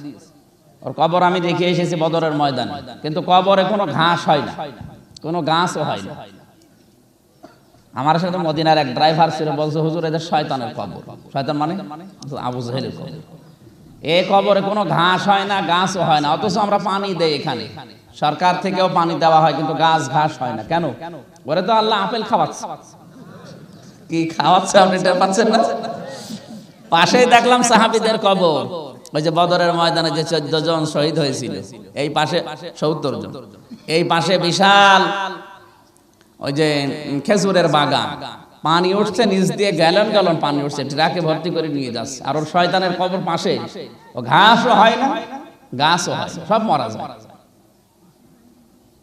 ওর কবর আমি দেখে এসেছি বদরের ময়দানে, কিন্তু কবরে কোনো ঘাস হয় না, কোনো গাছও হয় না। আমার সাথে মদিনার এক ড্রাইভার ছিল, বলছে হুজুর এদের শয়তানের কবর। শয়তান মানে আবু জেহেলের কবর। এই কবরে কোনো ঘাস হয় না, গাছও হয় না, অথচ আমরা পানি দেই এখানে, সরকার থেকেও পানি দেওয়া হয়, কিন্তু গাছ ঘাস হয় না কেন? ওরে তো আল্লাহ আপেল খাওয়াচ্ছে। কি খাওয়াচ্ছে আপনি টের পাচ্ছেন না? পাশেই দেখলাম সাহাবীদের কবর, ওই যে বদরের ময়দানে যে 14 জন শহীদ হয়েছিল, এই পাশে 70 জন, এই পাশে বিশাল ওই যে খেজুরের বাগান, পানি উঠছে নিচ দিয়ে, গ্যালন গ্যালন পানি উঠছে, ট্রাকে ভর্তি করে নিয়ে যাচ্ছে। আর ওর শয়তানের কবর পাশে, ও ঘাসও হয় না, গাছও হয়, সব মারা যায়।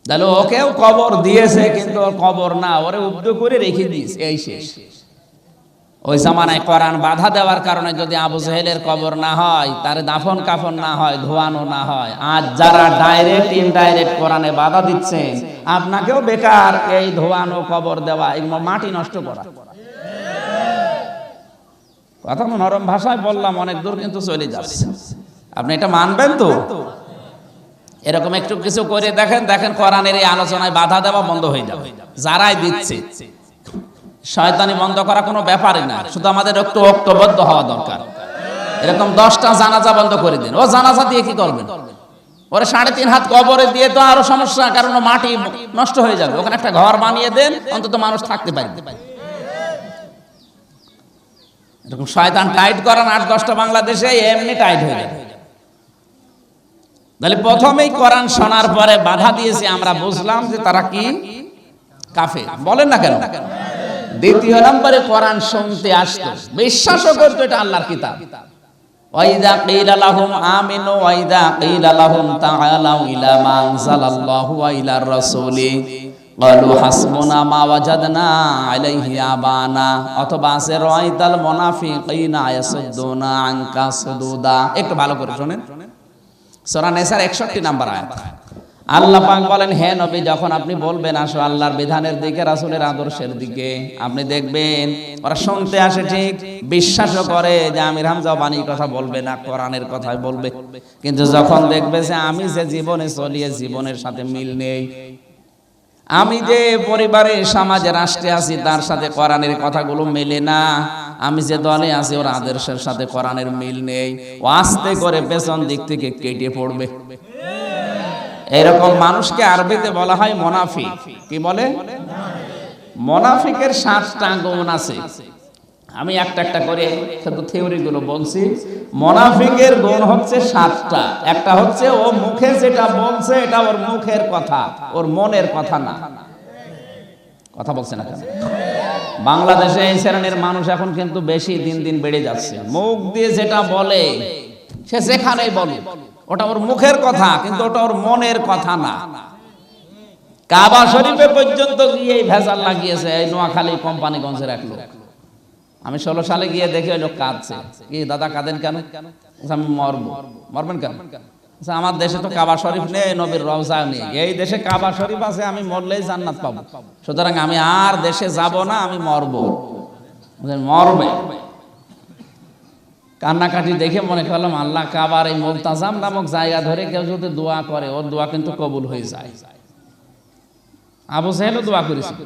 তাহলে ওকেও কবর দিয়েছে, কিন্তু ওর কবর না, ওরে উব্দ করে রেখে দিয়েছে, এই শেষ। ওই জামানায় কোরআন বাধা দেওয়ার কারণে যদি আবু জেহেলের কবর না হয়, তার দাফন কাফন না হয়, ধোয়ানো না হয়, আজ যারা ডাইরেক্ট ইনডাইরেক্ট কোরআনে বাধা দিচ্ছে, আপনাকেও বেকার এই ধোয়ানো কবর দেওয়া, এগুলো মাটি নষ্ট করা। কথা নরম ভাষায় বললাম, অনেক দূর কিন্তু চলে যাচ্ছে। আপনি এটা মানবেন তো? এরকম একটু কিছু করে দেখেন, দেখেন কোরআনের এই আলোচনায় বাধা দেওয়া বন্ধ হয়ে যাবে। যারাই দিচ্ছে, শয়তানি বন্ধ করা কোনো ব্যাপারই না, শুধু আমাদের একটু ঐক্যবদ্ধ হওয়া দরকার। এরকম 10টা জানাজা বন্ধ করে দিন। ও জানাজা দিয়ে কি করবেন? ওরে 3.5 হাত কবরে দিয়ে তো আরো সমস্যা, কারণ মাটি নষ্ট হয়ে যাবে। ওখানে একটা ঘর বানিয়ে দেন, অন্তত মানুষ থাকতে পারবে। এরকম শয়তান টাইট করান 8-10টা বাংলাদেশে এমনি টাইট হয়ে যাবে। তাহলে প্রথমেই কোরআন শোনার পরে বাধা দিয়েছে, আমরা বুঝলাম যে তারা কি? কাফের। বলেন না কেন? দ্বিতীয় নম্বরে কোরআন শুনতে আসতো, বিশ্বাসও করতো এটা আল্লাহর কিতাব। ওয়াইদা কিলা লাহুম আমিনু ওয়াইদা কিলা লাহুম তাআলাউ ইলা মা আনজালাল্লাহু ওয়া ইলার রাসূলি ক্বালু হাসবুনা মা ওয়াজাদনা আলাইহি আবানা, অথবা আছে রাআইতাল মুনাফিকিনা ইয়াসুদ্দুনা আনকা সুদুদা। একটু ভালো করে শুনেন, সূরা নিসার 61 নম্বর আয়াত। আল্লাহ পাক বলেন, হে নবী, যখন আপনি বলবেন আসো আল্লাহর বিধানের দিকে, রাসূলের আদর্শের দিকে, আপনি দেখবেন ওরা শুনতে আসে ঠিক, বিশ্বাসও করে যে আমির হামজা বাণীর কথা বলবে না, কোরআনের কথাই বলবে, কিন্তু যখন দেখবে যে আমি যে জীবনে চলিয়ে জীবনের সাথে মিল নেই, আমি যে পরিবারে সমাজে রাষ্ট্রে আছি তার সাথে কোরআনের কথাগুলো মেলে না, আমি যে দলে আছি ওর আদর্শের সাথে কোরআনের মিল নেই, ও আস্তে করে পেছন দিক থেকে কেটে পড়বে। এরকম মানুষকে আরবিতে বলা হয় মুনাফিক। কি বলে? মুনাফিকের 7টা গুণ আছে। আমি একটা একটা করে শুধু থিওরি গুলো বলছি। মুনাফিকের গুণ হচ্ছে 7টা। একটা হচ্ছে ও মুখে যেটা বলছে এটা ওর মুখের কথা, ওর মনের কথা না। কথা বলছে না কেন? বাংলাদেশে এই শ্রেণীর মানুষ এখন কিন্তু বেশি দিন দিন বেড়ে যাচ্ছে। মুখ দিয়ে যেটা বলে সে যেখানেই বলে ওটা ওর মুখের কথা, কিন্তু ওটা ওর মনের কথা না। কাবা শরীফে পর্যন্ত গিয়ে এই ভেজাল লাগিয়েছে এই নোয়াখালী কোম্পানিগঞ্জের এক লোক। আমি 16 সালে গিয়ে দেখি ওই লোক কাঁদছে। কি দাদা কাঁদেন কেন? আমি মরবো। মরবেন কেন? আমার দেশে তো কাবা শরীফ নেই, নবীর রওজা নেই। এই দেশে কাবা শরীফ আছে, আমি মরলেই জান্নাত পাবো, সুতরাং আমি আর দেশে যাব না, আমি মরবো। মরবে কান্নাকাটি দেখে মনে করলাম আল্লাহ, কাবার এই মুলতাজাম নামক জায়গা ধরে কেউ যদি দোয়া করে ওর দোয়া কিন্তু কবুল হয়ে যায়। আবু জাহেলও দোয়া করেছিল,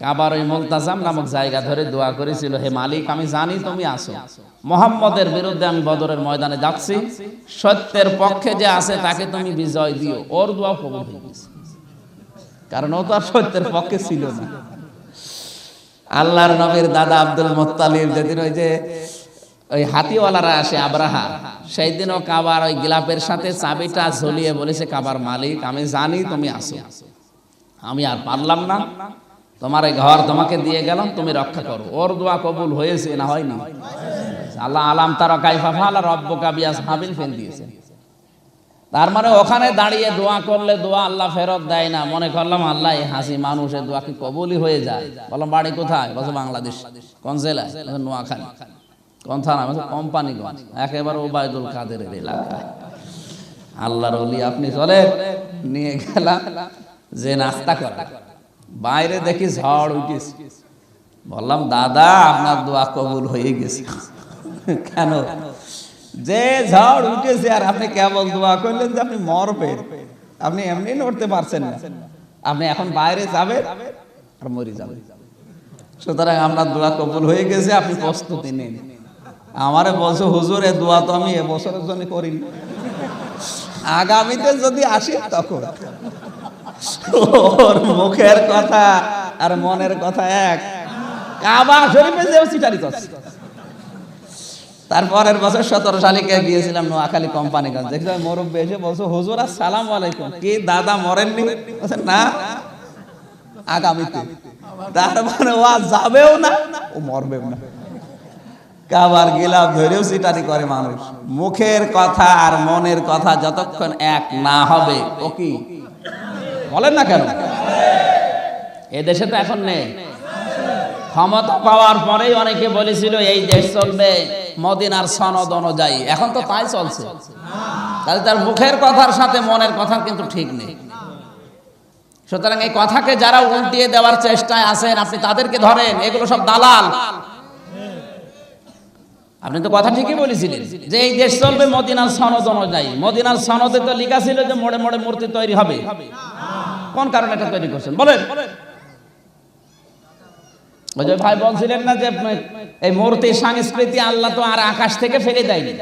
কাবার ওই মুলতাজাম নামক জায়গা ধরে দোয়া করেছিল, হে মালিক, আমি জানি তুমি আছো, মুহাম্মদের বিরুদ্ধে আমি বদরের ময়দানে যাচ্ছি, সত্যের পক্ষে যে আছে তাকে তুমি বিজয় দিও। ওর দোয়া কবুল হয়ে গেছে, কারণ ও তো আর সত্যের পক্ষে ছিল না। আল্লাহর নবীর দাদা আব্দুল মুত্তালিব যেদিন ওই যে ওই হাতিওয়ালারা আসে আবরাহা, সেই দিনও কাবার ওই গিলাপের সাথে চাবিটা ঝুলিয়ে বলেছে, কাবার মালিক, আমি জানি তুমি আছো, আমি আর পারলাম না, তোমার এই ঘর তোমাকে দিয়ে গেলাম, তুমি রক্ষা করো। ওর দোয়া কবুল হয়েছে না হয়নি? আল্লাহ আলাম তারা কাইফা ফাআলা রাব্বুকা বিআসহাবিল ফিল দিয়েছে। তার মানে ওখানে দাঁড়িয়ে দোয়া করলে দোয়া আল্লাহ ফেরত দেয় না। মনে করলাম আল্লাহ এই হাসি মানুষের দোয়া কি কবুলই হয়ে যায়? বললাম বাড়ি কোথায়? বলছে বাংলাদেশ। কোন জেলায়? নোয়াখালী। কোন থানা? কোম্পানিগঞ্জ। একেবারে ওবায়দুল কাদেরের এলাকায়। আল্লাহর ওলি আপনি চলে নিয়ে গেলাম যে নাস্তা করা, বাইরে দেখি ঝড় উঠেছে। বললাম দাদা আপনার দোয়া কবুল হয়ে গেছে। কেন? যে ঝড় উঠেছে আর আপনি কেবল দোয়া করলেন যে আপনি মরবেন, আপনি এমনি নড়তে পারছেন না, আপনি এখন বাইরে যাবেন আর মরে যাবেন। সুতরাং আপনার দোয়া কবুল হয়ে গেছে, আপনি প্রস্তুতি নিন। আমারে বলছো হুজুর এ দোয়া তো আমি এবছরের জন্য করিনি, আগামীতে যদি আসি তখন। ওর মুখের কথা আর মনের কথা এক। কাবা শরীফে যে চিটারি করছে। তারপরের বছর 17 সালে গিয়েছিলাম নোয়াখালী কোম্পানিগঞ্জ, দেখলাম মুরব্বি এসে বলছো হুজুর আসসালামু আলাইকুম। কি দাদা মরেননি? বলছে না, আগামীতে। তার মানে ও যাবেও না, ও মরবেও না। কাবার গিলাফ ধরেও চিটারি করে মানুষ। মুখের কথা আর মনের কথা যতক্ষণ এক না হবে, ও কি বলেন না কেন? এ দেশে তো এখন নেই। ক্ষমতা পাওয়ার পরেই অনেকে বলেছিল এই দেশ চলবে মদিনার সনদ অনুযায়ী, এখন তো তাই চলছে। তাহলে তার মুখের কথার সাথে মনের কথা কিন্তু ঠিক নেই। সুতরাং এই কথাকে যারা উল্টিয়ে দেওয়ার চেষ্টায় আছেন, আপনি তাদেরকে ধরেন, এগুলো সব দালাল। আপনি তো কথা ঠিকই বলেছিলেন যে এই দেশ চলবে মদিনার সনদ অনুযায়ী। মদিনার সনদে তো লেখা ছিল যে মোড়ে মোড়ে মূর্তি তৈরি হবে। কোন কারণে এটা তৈরি করছেন বলেন? ওই যে ভাই বলছিলেন না যে এই মূর্তি সংস্কৃতি আল্লাহ তো আর আকাশ থেকে ফেলে দেয়নি।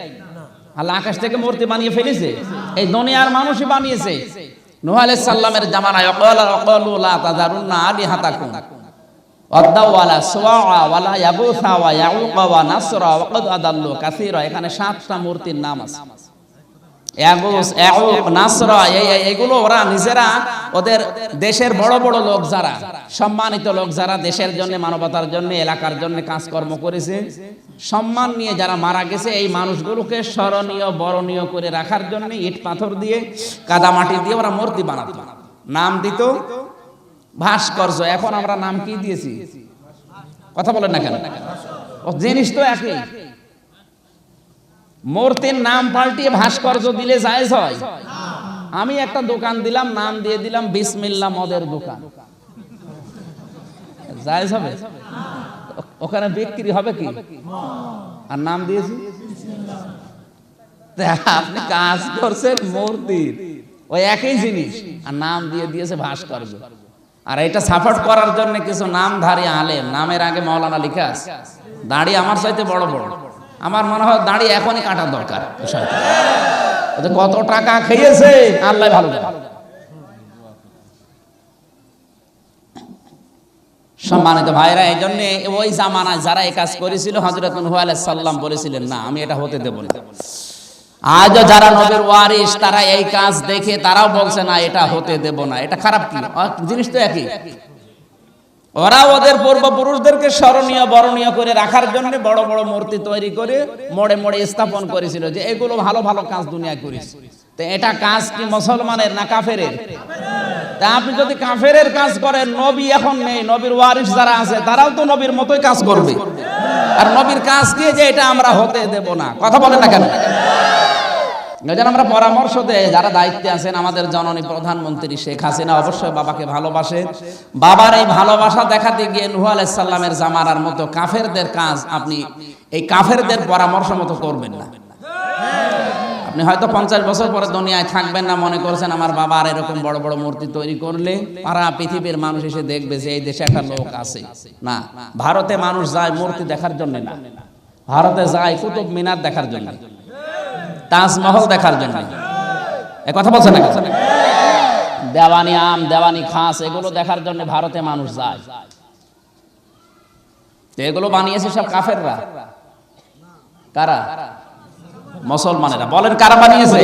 আল্লাহ আকাশ থেকে মূর্তি বানিয়ে ফেলেছে, এই দুনিয়ার মানুষই বানিয়েছে। নূহ আলাইহিস সালামের জামানায় ওয়াকালু লা তাযারুন্না আলিহাতাকুম ওয়াদাউ ওয়ালা সুওয়া ওয়ালা ইয়াগুসা ওয়া ইয়াউকা ওয়া নাসরা ওয়া ক্বাদ আদাল্লু কাসীরা। এখানে 7টা মূর্তির নাম আছে। ইয়াগুস, ইয়াউক, নাসরা, এগুলো ওরা নিজেরা, ওদের দেশের বড় বড় লোক যারা, সম্মানিত লোক যারা দেশের জন্য, মানবতার জন্য, এলাকার জন্য কাজকর্ম করেছে, সম্মান নিয়ে যারা মারা গেছে, এই মানুষগুলোকে স্মরণীয় বরণীয় করে রাখার জন্য ইট পাথর দিয়ে, কাদা মাটি দিয়ে ওরা মূর্তি বানাতো। নাম দিত ভাস্কর্য, এখন আমরা নাম কি দিয়েছি? কথা বলেন না কেন? ও জিনিস তো একই। মূর্তির নাম পাল্টিয়ে ভাস্কর্য দিলে জায়েজ হয়? আমি একটা দোকান দিলাম, নাম দিয়ে দিলাম বিসমিল্লাহ মদের দোকান, জায়েজ হবে? ওখানে বিক্রি হবে কি? আর নাম দিয়েছি। আপনি কাজ করছেন মূর্তির, ওই একই জিনিস, আর নাম দিয়ে দিয়েছে ভাস্কর্য। আর এটা সাপোর্ট করার জন্য কিছু নামধারী আলেম, নামের আগে মাওলানা লেখা আছে, দাড়ি আমার চাইতে বড় বড়। আমার মনে হয় দাড়ি এখনই কাটার দরকার। কত টাকা খেয়েছে আল্লাহ ভালো জানে। সম্মানিত ভাইরা, এই জন্য ওই জামানায় যারা এই কাজ করেছিল, হযরত নূহ আলাইহিস সালাম বলেছিলেন না, আমি এটা হতে দেব না। আজও যারা নবীর ওয়ারিস, তারা এই কাজ দেখে তারাও বলছে না, এটা হতে দেব না। এটা খারাপ কি? জিনিস তো একই। ওরা ওদের পূর্বপুরুষদেরকে স্মরণীয় বরণীয় করে রাখার জন্য বড় বড় মূর্তি তৈরি করে মোড়ে মোড়ে স্থাপন করেছিল যে এগুলো ভালো ভালো কাজ দুনিয়ায় করেছে। তো এটা কাজ কি মুসলমানের না কাফেরের? তা আপনি যদি কাফেরের কাজ করেন, নবী এখন নেই, নবীর ওয়ারিস যারা আছে তারাও তো নবীর মতোই কাজ করবে। আর নবীর কাজ কি যে এটা আমরা হতে দেব না? কথা বলেন না কেন? এজন্য আমরা পরামর্শ দেই, যারা দায়িত্বে আছেন, আমাদের জননী প্রধানমন্ত্রী শেখ হাসিনা অবশ্যই বাবাকে ভালোবাসে। বাবার এই ভালোবাসা দেখাতে গিয়ে নূহ আলাইহিস সালামের জামানার মতো কাফেরদের কাজ আপনি এই কাফেরদের পরামর্শ মতো করবেন না। আপনি হয়তো 50 বছর পরে দুনিয়ায় থাকবেন না, মনে করছেন আমার বাবা আর এরকম বড় বড় মূর্তি তৈরি করলে সারা পৃথিবীর মানুষ এসে দেখবে যে এই দেশে একটা লোক আছে। না, ভারতে মানুষ যায় মূর্তি দেখার জন্য না, ভারতে যায় কুতুব মিনার দেখার জন্য, তাজমহল দেখার জন্য। এ কথা বলছেন না? দেওয়ানি আম, দেওয়ানি খাস, এগুলো দেখার জন্য ভারতে মানুষ যায়। এগুলো বানিয়েছে সব কাফেররা। কারা? মুসলমানেরা। বলেন কারা বানিয়েছে?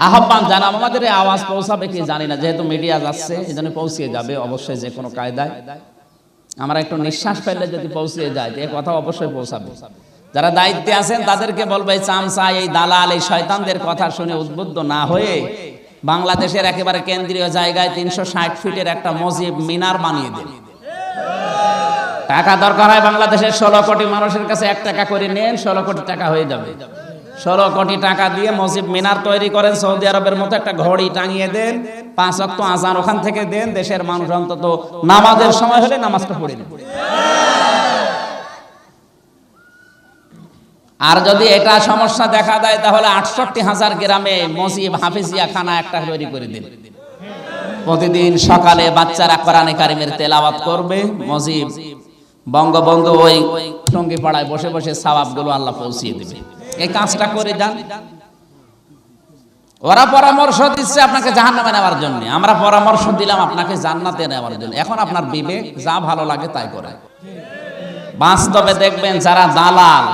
আহ্বান জানাম, আমাদের আওয়াজ পৌঁছাবে কি জানি না, যেহেতু মিডিয়া যাচ্ছে এই জন্য পৌঁছিয়ে যাবে অবশ্যই যে কোনো কায়দায়। আমরা একটু নিঃশ্বাস ফেললে যদি পৌঁছিয়ে যায়, এই কথা অবশ্যই পৌঁছাবে। যারা দায়িত্বে আছেন তাদেরকে বলবে, চামচা, এই দালাল, এই শয়তানদের কথা শুনে উদ্বুদ্ধ না হয়ে বাংলাদেশের একেবারে কেন্দ্রীয় জায়গায় 360 ফিটের একটা মসজিদ মিনার বানিয়ে দেন। টাকা দরকার হয় বাংলাদেশের 16 কোটি মানুষের কাছে 1 টাকা করে নেন, 16 কোটি টাকা হয়ে যাবে। 16 কোটি টাকা দিয়ে মসজিদ মিনার তৈরি করেন, সৌদি আরবের মতো একটা ঘড়ি টাঙিয়ে দেন, 5 ওয়াক্ত আযান ওখান থেকে দেন, দেশের মানুষ অন্তত নামাজের সময় হলে নামাজটা পড়ে নেবে। আর যদি এটা সমস্যা দেখা দেয় তাহলে 68,000 গ্রামে মসজিদ হাফিজিয়া খানা একটা তৈরি করে দিন। প্রতিদিন সকালে বাচ্চারা কোরআনে কারিমের তেলাওয়াত করবে, মসজিদ বঙ্গবন্ধু ওই টঙ্গিপাড়ায় বসে বসে সওয়াবগুলো আল্লাহ পৌঁছিয়ে দেবে। এই কাজটা করে যান। ওরা পরামর্শ দিচ্ছে আপনাকে জাহান্নামে নেওয়ার জন্য, আমরা পরামর্শ দিলাম আপনাকে জান্নাতে নেওয়ার জন্য। এখন আপনার বিবেক যা ভালো লাগে তাই করে। বাস্তবে দেখবেন যারা দালাল,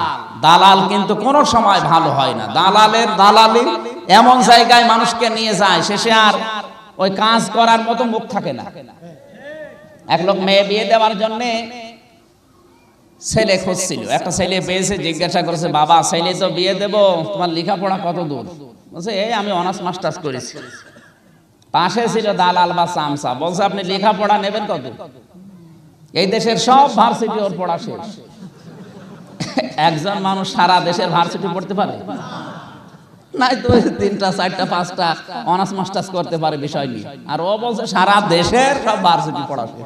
দালাল কিন্তু কোনো সময় ভালো হয় না। দালালের দালালি এমন জায়গায় মানুষকে নিয়ে যায়, শেষে আর ওই কাজ করার মতো মুখ থাকে না। এক লোক মেয়ে বিয়ে দেওয়ার জন্য ছেলে খুঁজছিল, একটা ছেলে পেয়েছে, জিজ্ঞাসা করেছে, বাবা ছেলে তো বিয়ে দেব, তোমার লেখাপড়া কত দূর? বলছে, এই আমি অনার্স মাস্টার্স করেছি। পাশে ছিল দালাল বা চামচা, বলছে আপনি লেখাপড়া নেবেন কত? এই দেশের সব ভার্সিটি ওর পড়া শেষ। একজন মানুষ সারা দেশের ভার্সিটি পড়তে পারে? নাই তো 3টা 4টা 5টা অনার্স মাস্টার্স করতে পারে বিষয় নিয়ে, আর ও বলছে সারা দেশের সব ভার্সিটি পড়া শেষ।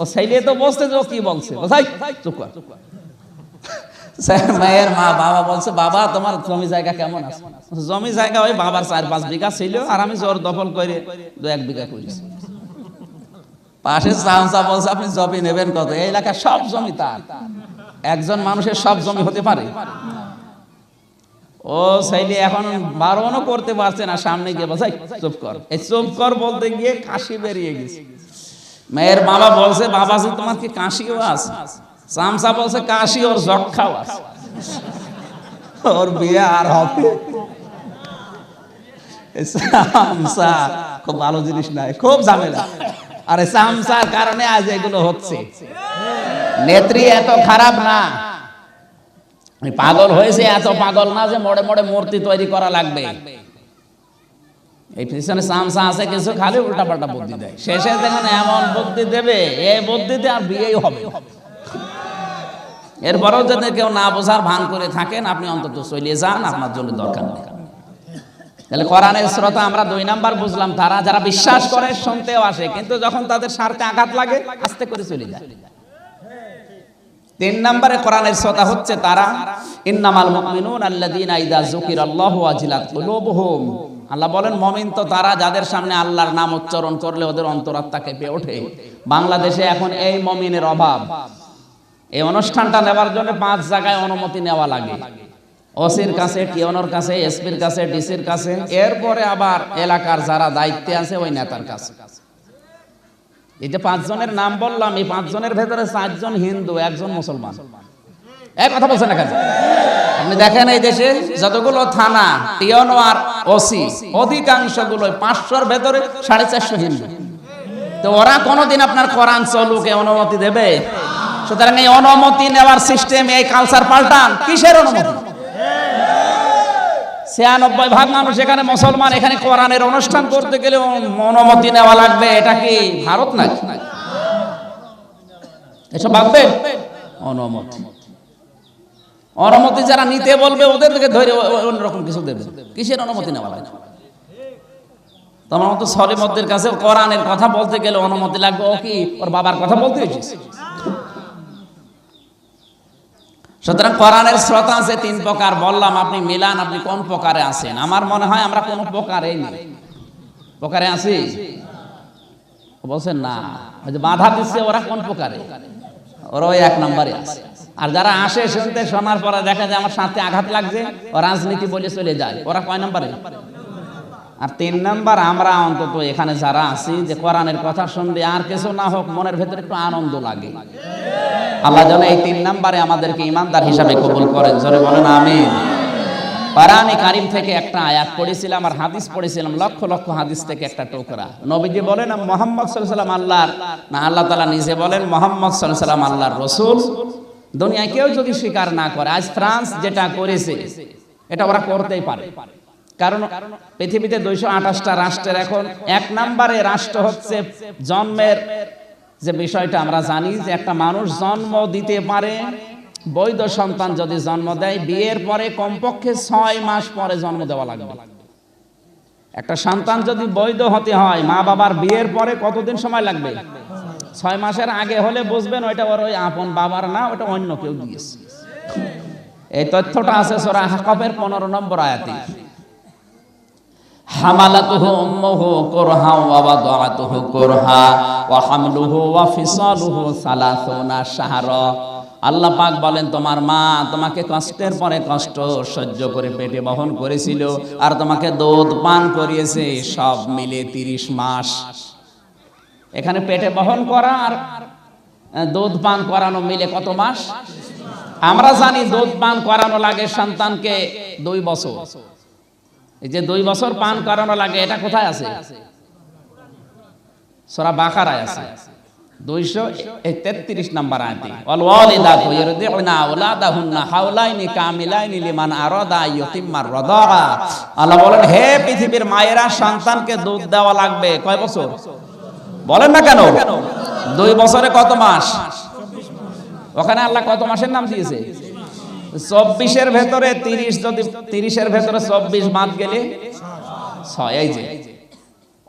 ও ছেলে তো বলছে যে ও কি বলছে, চুপ কর। মেয়ের মা বাবা বলছে, বাবা তোমার জমি জায়গা কেমন আছে? জমি জায়গা ওই বাবার 4-5 বিঘা ছিল, আর আমি জোর দখল করে 2-1 বিঘা করেছি। পাশে চামচা বলছে, আপনি জমি নেবেন কত? এই এলাকার সব জমি তার। একজন মানুষের সব জমি হতে পারে? ও ছেলে এখন বারণও করতে পারছে না, সামনে গিয়ে বলছে চুপ কর। এই চুপ কর বলতে গিয়ে কাশি বেরিয়ে গেছে। মেয়ের বাবা বলছে, বাবাজি তোমার কি কাশিও আছে? চামচা বলছে, কাশি ওর যক্ষাও আছে, ওর বিয়ে আর হবে। চামচা খুব ভালো জিনিস নাই, খুব ঝামেলা। আরে চামচার কারণে আজ এগুলো হচ্ছে। নেত্রী এত খারাপ না, পাগল হয়েছে, এত পাগল না যে মোড়ে মোড়ে মূর্তি তৈরি করা লাগবে। এই পিছনে চামচা আছে কিছু, খালি উল্টাপাল্টা বুদ্ধি দেয়, শেষে দেখেন এমন বুদ্ধি দেবে, এই বুদ্ধিতে আর বিয়েই হবে। এরপরেও যদি কেউ না বোঝার ভান করে থাকেন, আপনি অন্তত চলে যান, আপনার জন্য দরকার নেই। তাহলে কোরআনের শ্রোতা আমরা 2 নাম্বার বুঝলাম, তারা যারা বিশ্বাস করে শুনতেও আসে, কিন্তু যখন তাদের স্বার্থে আঘাত লাগে আস্তে করে চলে যায়। 3 নম্বরে কোরআনের শ্রোতা হচ্ছে তারা ইন্নামাল মুমিনুন আল্লাযীনা ইযা যুকিরাল্লাহু ওয়াজিলাত কুলুবুহুম। আল্লাহ বলেন মুমিন তো তারা যাদের সামনে আল্লাহর নাম উচ্চারণ করলে ওদের অন্তরাত্মা কেঁপে ওঠে। বাংলাদেশে এখন এই মুমিনের অভাব। এই অনুষ্ঠানটা নেওয়ার জন্য 5 জায়গায় অনুমতি নেওয়া লাগে, ওসির কাছে, টিওনোর কাছে, এসপির কাছে, ডিসির কাছে, এরপরে আবার এলাকার যারা দায়িত্বে আছে ওই নেতার কাছে। এই যে 5 জনের নাম বললাম, এই 5 জনের ভেতরে 4 জন হিন্দু, 1 জন মুসলমান। এক কথা বলছেন না কেন? আপনি দেখেন এই দেশে যতগুলো থানা, টিওনো আর ওসি, অধিকাংশগুলো 500-র ভেতরে 450 হিন্দু। তো ওরা কোনোদিন আপনার কোরআন চলুকে অনুমতি দেবে? সুতরাং এই অনুমতি নেওয়ার সিস্টেম, এই কালচার পাল্টান। কিসের অনুমতি? 96% মানুষ এখানে মুসলমান, এখানে কোরআনের অনুষ্ঠান করতে গেলে অনুমতি নেওয়া লাগবে। এটা কি ভারত নাকি? এসব ভাববে অনুমতি যারা নিতে বলবে ওদের থেকে ধরে অন্যরকম কিছু দেবে। কিসের অনুমতি নেওয়া লাগবে? তোমার মতো সলিমদের কাছে কোরআনের কথা বলতে গেলে অনুমতি লাগবে। ও কি ওর বাবার কথা বলতে হয়েছে? সুতরাং কোরআনের শ্রোতা আছে 3 প্রকার বললাম, আপনি মিলান আপনি কোন প্রকারে আছেন। আমার মনে হয় আমরা কোন প্রকারে নেই। প্রকারে আছি? বলছেন না, ওই যে বাধা দিচ্ছে ওরা কোন প্রকারে? ওরা ওই 1 নম্বরে আছে। আর যারা আসে শুনতে, শোনার পরে দেখা যায় আমার সাথে আঘাত লাগছে, ও রাজনীতি বলে চলে যায়, ওরা কয় নম্বরে? আর 3 নাম্বার আমরা অন্তত এখানে যারা আছি, যে কোরআনের কথা শুনলে আর কিছু না হোক মনের ভেতরে একটু আনন্দ লাগে। আল্লাহ যেন এই 3 নাম্বারে আমাদেরকে ইমানদার হিসাবে কবুল করেন। জোরে বলেন আমিন। কোরআনে কারীম থেকে একটা আয়াত পড়েছিলাম আর হাদিস পড়েছিলাম, লক্ষ লক্ষ হাদিস থেকে একটা টুকরা। নবীজি বলেন মুহাম্মদ সাল্লাল্লাহু আলাইহি ওয়াসাল্লাম আল্লাহর না, আল্লাহ তাআলা নিজে বলেন মুহাম্মদ সাল্লাল্লাহু আলাইহি ওয়াসাল্লাম আল্লাহর রাসূল। দুনিয়ায় কেউ যদি স্বীকার না করে, আজ ফ্রান্স যেটা করেছে এটা ওরা করতেই পারে, কারণ পৃথিবীতে 228টা রাষ্ট্রের এখন 1 নম্বরে রাষ্ট্র হচ্ছে জন্মের যে বিষয়টা আমরা জানি, যে একটা মানুষ জন্ম দিতে পারে, বৈধ সন্তান যদি জন্ম দেয়, বিয়ের পরে কমপক্ষে 6 মাস পরে জন্ম দেওয়া লাগবে। একটা সন্তান যদি বৈধ হতে হয়, মা বাবার বিয়ের পরে কতদিন সময় লাগবে? 6 মাসের আগে হলে বুঝবেন ওইটা ওর ওই আপন বাবার না, ওটা অন্য কেউ দিয়েছে। এই তথ্যটা আছে সূরা আহকাফের 15 নম্বর আয়াতে। হামালাতুহু উম্মুহু কুরহা ওয়া ওয়াদাআতুহু কুরহা ওয়া হামলুহু ওয়া ফিসালুহু 30 শাহরা। আল্লাহ পাক বলেন তোমার মা তোমাকে কষ্টের পরে কষ্ট সহ্য করে পেটে বহন করেছিল, আর তোমাকে দুধ পান করিয়েছে, সব মিলে 30 মাস। এখানে পেটে বহন করা আর দুধ পান করানো মিলে কত মাস? আমরা জানি দুধ পান করানো লাগে সন্তানকে 2 বছর। এই যে 2 বছর পান করানো লাগে, এটা কোথায় আছে? সূরা বাকারায় আছে 233 নম্বর আয়াতে। ওয়াল ওয়ালিদাতু ইরদিউনা আওলাদাহুন্না হাওলাইনি কামিলাইনি লিমান আরাদা ইয়তিম্মার রাদাআ। আল্লাহ বলেন হে পৃথিবীর মায়েরা, সন্তানকে দুধ দেওয়া লাগবে কয় বছর? বলেন না কেন? 2 বছরে কত মাস? ওখানে আল্লাহ কত মাসের নাম দিয়েছে? 24-এর ভেতরে 30, যদি 30-এর ভেতরে 24 বাদ গেলে 6। এই যে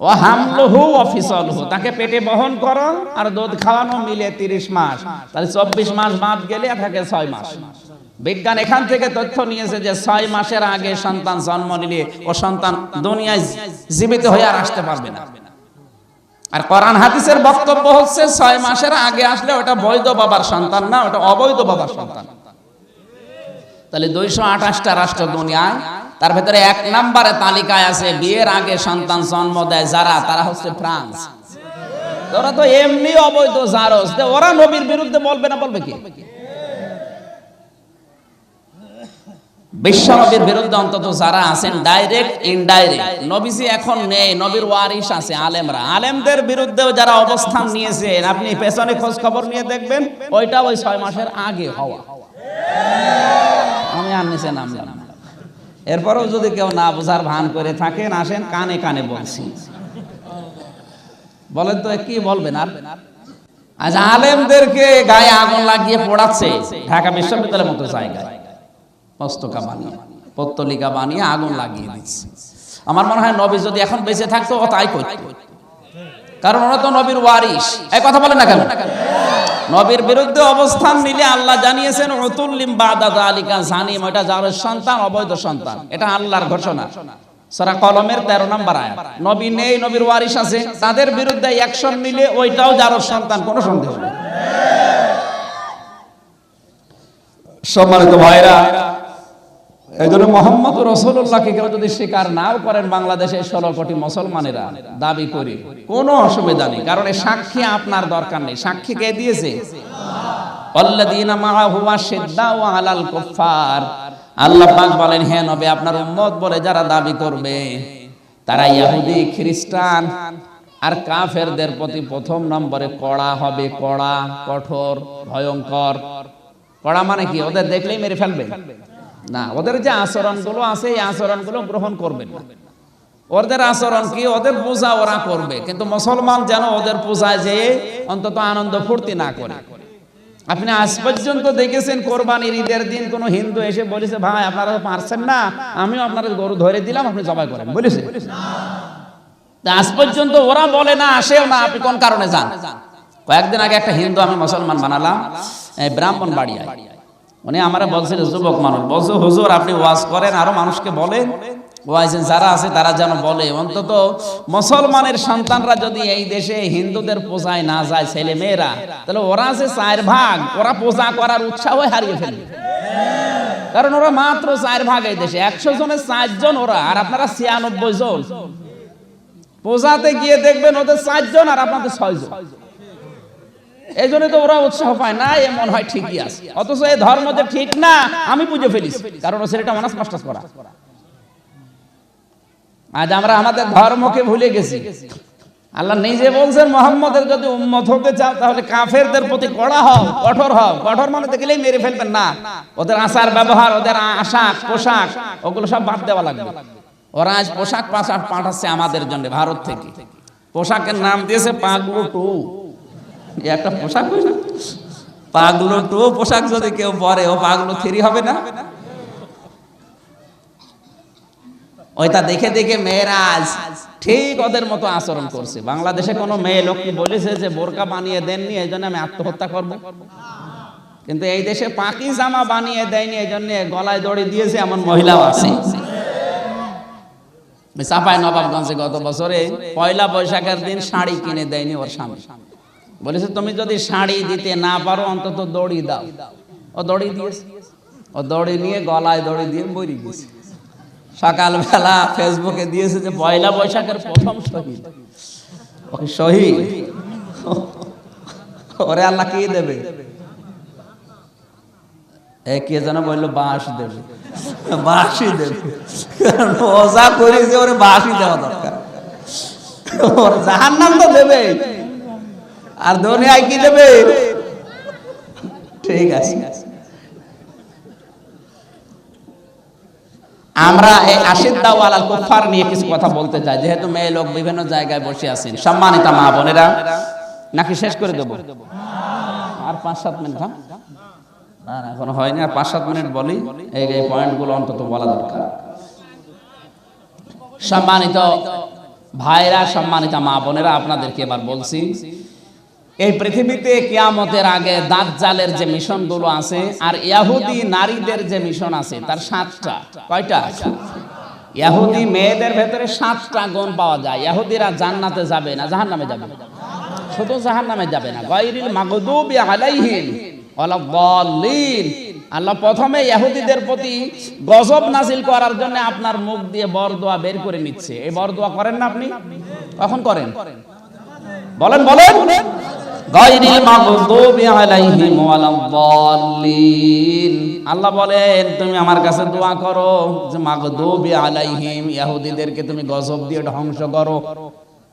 ওয়া হামলুহু ওয়া ফিসালুহু, তাকে পেটে বহন করো আর দুধ খাওয়ানো মিলে 30 মাস, তাহলে 24 মাস বাদ গেলে থাকে 6 মাস। বিজ্ঞান এখান থেকে তথ্য নিয়েছে যে 6 মাসের আগে সন্তান জন্ম নিলে ও সন্তান দুনিয়ায় জীবিত হয়ে আর আসতে পারবে না। আর কোরআন হাদিসের বক্তব্য হচ্ছে 6 মাসের আগে আসলে ওটা বৈধ বাবার সন্তান না, ওটা অবৈধ বাবার সন্তান। তাহলে 228টা রাষ্ট্র দুনিয়ায়, তার ভেতরে 1 নম্বরে তালিকায় আছে বিয়ের আগে সন্তান জন্ম দেয় যারা, তারা হচ্ছে ফ্রান্স। ওরা তো এমনি অবৈধ জারজ, ওরা নবীর বিরুদ্ধে বলবে না, বলবে কি? বিশ্ব নবীর বিরুদ্ধে অন্তত যারা আছেন ডাইরেক্ট ইনডাইরেক্ট, নবীজি এখন নেই, নবীর ওয়ারিস আছে আলেমরা, আলেমদের বিরুদ্ধেও যারা অবস্থান নিয়েছেন, আপনি পেছনে খোঁজ খবর নিয়ে দেখবেন ওইটা ওই 6 মাসের আগে হওয়া। আমি আর নিচে নামলাম। এরপরেও যদি কেউ না বোঝার ভান করে থাকেন, আসেন কানে কানে বলছি। বলেন তো কি বলবেন আর? আজ আলেমদেরকে গায়ে আগুন লাগিয়ে পোড়াচ্ছে ঢাকা বিশ্ববিদ্যালয়ের মতো জায়গায়, মস্তকা বানিয়ে পত্তলিকা বানিয়ে আগুন লাগিয়ে দিচ্ছে। আমার মনে হয় নবী যদি এখন বেঁচে থাকতো ও তাই করত, কারণ ওরা তো নবীর ওয়ারিস। এই কথা বলেন না কেন? নবীর বিরুদ্ধে অবস্থান নিলে আল্লাহ জানিয়েছেন উতুল্লিম বাদা যালিকা জানিম, এটা জারের সন্তান, অবৈধ সন্তান, এটা আল্লাহর ঘোষণা। সূরা কলমের 13 নম্বর আয়াত। নবী নেই, নবীর ওয়ারিস আছে, তাদের বিরুদ্ধে অ্যাকশন নিলে ওইটাও জারের সন্তান, কোনো সন্দেহ নেই। সম্মানিত ভাইরা, এই জন্য মোহাম্মদ রাসূলুল্লাহকে কেউ যদি স্বীকার নাও করেন, বাংলাদেশের 16 কোটি মুসলমানেরা দাবি করি, কোনো অসুবিধা নেই, কারণ এই সাক্ষী আপনার দরকার নেই। সাক্ষী কে দিয়েছে? আল্লাযীনা মাআহু আশিদ্দাউ আলাল কুফার। আল্লাহ পাক বলেন, হে নবী, আপনার উম্মত বলে যারা দাবি করবে তারা ইহুদি, খ্রিস্টান আর কাফেরদের প্রতি প্রথম নম্বরে কড়া হবে, কড়া, কঠোর, ভয়ঙ্কর। কড়া মানে কি? ওদের দেখলেই মেরে ফেলবে না, ওদের যে আচরণগুলো আছে এই আচরণগুলো গ্রহণ করবেন না। ওদের আচরণ কি? ওদের পূজা ওরা করবে, কিন্তু মুসলমান যেন ওদের পূজায় যে অন্তত আনন্দ ফুর্তি না করে। আপনি আজ পর্যন্ত দেখেছেন কোরবানির ঈদের দিন কোন হিন্দু এসে বলেছে, ভাই আপনারা তো পারছেন না, আমিও আপনাদের গরু ধরে দিলাম, আপনি জবাই করেন, বলেছে? আজ পর্যন্ত ওরা বলে না, আসেও না, আপনি কোন কারণে যান? কয়েকদিন আগে একটা হিন্দু আমি মুসলমান বানালাম, ব্রাহ্মণবাড়িয়ায়। উনি আমারে বলছিল, যুবক মানুষ, বলছে হুজুর আপনি ওয়াজ করেন, আরো মানুষকে বলেন, ওয়াইজেন যারা আছে তারা যেন বলে, অন্তত মুসলমানের সন্তানরা যদি এই দেশে হিন্দুদের পূজায় না যায়, ছেলে মেয়েরা, তাহলে ওরা যে 4 ভাগ, ওরা পূজা করার উৎসাহ হারিয়ে ফেলবে। কারণ ওরা মাত্র 4 ভাগ এই দেশে, 100 জনের 4 জন ওরা, আর আপনারা 96 জন। পূজাতে গিয়ে দেখবেন ওদের 4 জন আর আপনাদের 6 জন। এই জন্য তো ওরা উৎসাহ পায় না, এমন হয় ঠিকই আছে, অথচ এই ধর্ম যে ঠিক না আমি বুঝে ফেলিস, কারণ ছেলেটা অনার্স মাস্টার্স করা। আজ আমরা আমাদের ধর্মকে ভুলে গেছি। আল্লাহ নিজে বলছেন, মুহাম্মদের যদি উম্মত হতে চাও তাহলে কাফেরদের প্রতি কড়া হও, কঠোর হও। কঠোর মানে দেখলেই মেরে ফেলবেন না, ওদের আচার ব্যবহার, ওদের আশাক পোশাক, ওগুলো সব বাদ দেওয়া লাগবে। ওরা আজ পোশাক পাঠাচ্ছে আমাদের জন্য ভারত থেকে। পোশাকের নাম দিয়েছে পাগলু টু। একটা পোশাক, পাগলু টু পোশাক যদি কেউ পরে, ও পাগলু 3 হবে না? ওইটা দেখে দেখে মেয়েরা আজ ঠিক ওদের মতো আচরণ করছে। বাংলাদেশে কোনো মেয়ে লোক কি বলেছে যে বোরকা বানিয়ে দেননি এই জন্য আমি আত্মহত্যা করব? কিন্তু এই দেশে পাকি জামা বানিয়ে দেয়নি এই জন্য গলায় দড়ি দিয়েছে এমন মহিলাও আছে। চাপাই নবাবগঞ্জে গত বছরে 1 বৈশাখের দিন শাড়ি কিনে দেয়নি ওর স্বামী, বলেছে তুমি যদি শাড়ি দিতে না পারো অন্তত দড়ি দাও। ও দড়ি দিয়েছে, ও দড়ি নিয়ে গলায় দড়ি দিয়ে মরে গেছে। সকালবেলা ফেসবুকে দিয়েছে যে 1 বৈশাখের প্রথম শহীদ। ওকে শহীদ, ওরে আল্লাহ কি দেবে? কে যেন বললো বাঁশ দেবে, বাঁশই দেবে। ওজা করেছে, ওরে বাঁশই দেওয়া দরকার। ওর জাহান্নাম তো দেবে, আর দুনিয়ায় কি দেবে? ঠিক আছে, আমরা এই আশিদ্দাউ আলাল কুফার নিয়ে কিছু কথা বলতে চাই, যেহেতু মেয়ে লোক বিভিন্ন জায়গায় বসে আছেন। সম্মানিতা মা বোনেরা, নাকি শেষ করে দেব? আর 5-7 মিনিট? না এখন হয়নি, আর 5-7 মিনিট বলি, এই পয়েন্টগুলো অন্তত বলা দরকার। সম্মানিত ভাইরা, সম্মানিতা মা বোনেরা, আপনাদেরকে এবার বলছি, এই পৃথিবীতে কিয়ামতের আগে দাজ্জালের যে মিশনগুলো আছে আর ইহুদি নারীদের যে মিশন আছে তার 7টা। কয়টা? ইহুদি মেয়েদের ভেতরে 7টা গুণ পাওয়া যায়। ইহুদিরা জান্নাতে যাবে না, জাহান্নামে যাবে। শুধু জাহান্নামে যাবে না, গায়রিল মাগদুবি আলাইহিম ওয়ালাদ-দাল্লিন। আল্লাহ প্রথমে ইহুদিদের প্রতি গজব নাজিল করার জন্য আপনার মুখ দিয়ে বরদোয়া বের করে নিচ্ছে। এই বরদোয়া করেন না আপনি? কখন করেন? বলেন বলেন। গায়রিল মাগদুবি আলাইহিম ওয়ালাদ-দাল্লিন। আল্লাহ বলেন তুমি আমার কাছে দোয়া করো যে মাগদুবি আলাইহিম, ইহুদিদেরকে তুমি গজব দিয়ে ধ্বংস করো।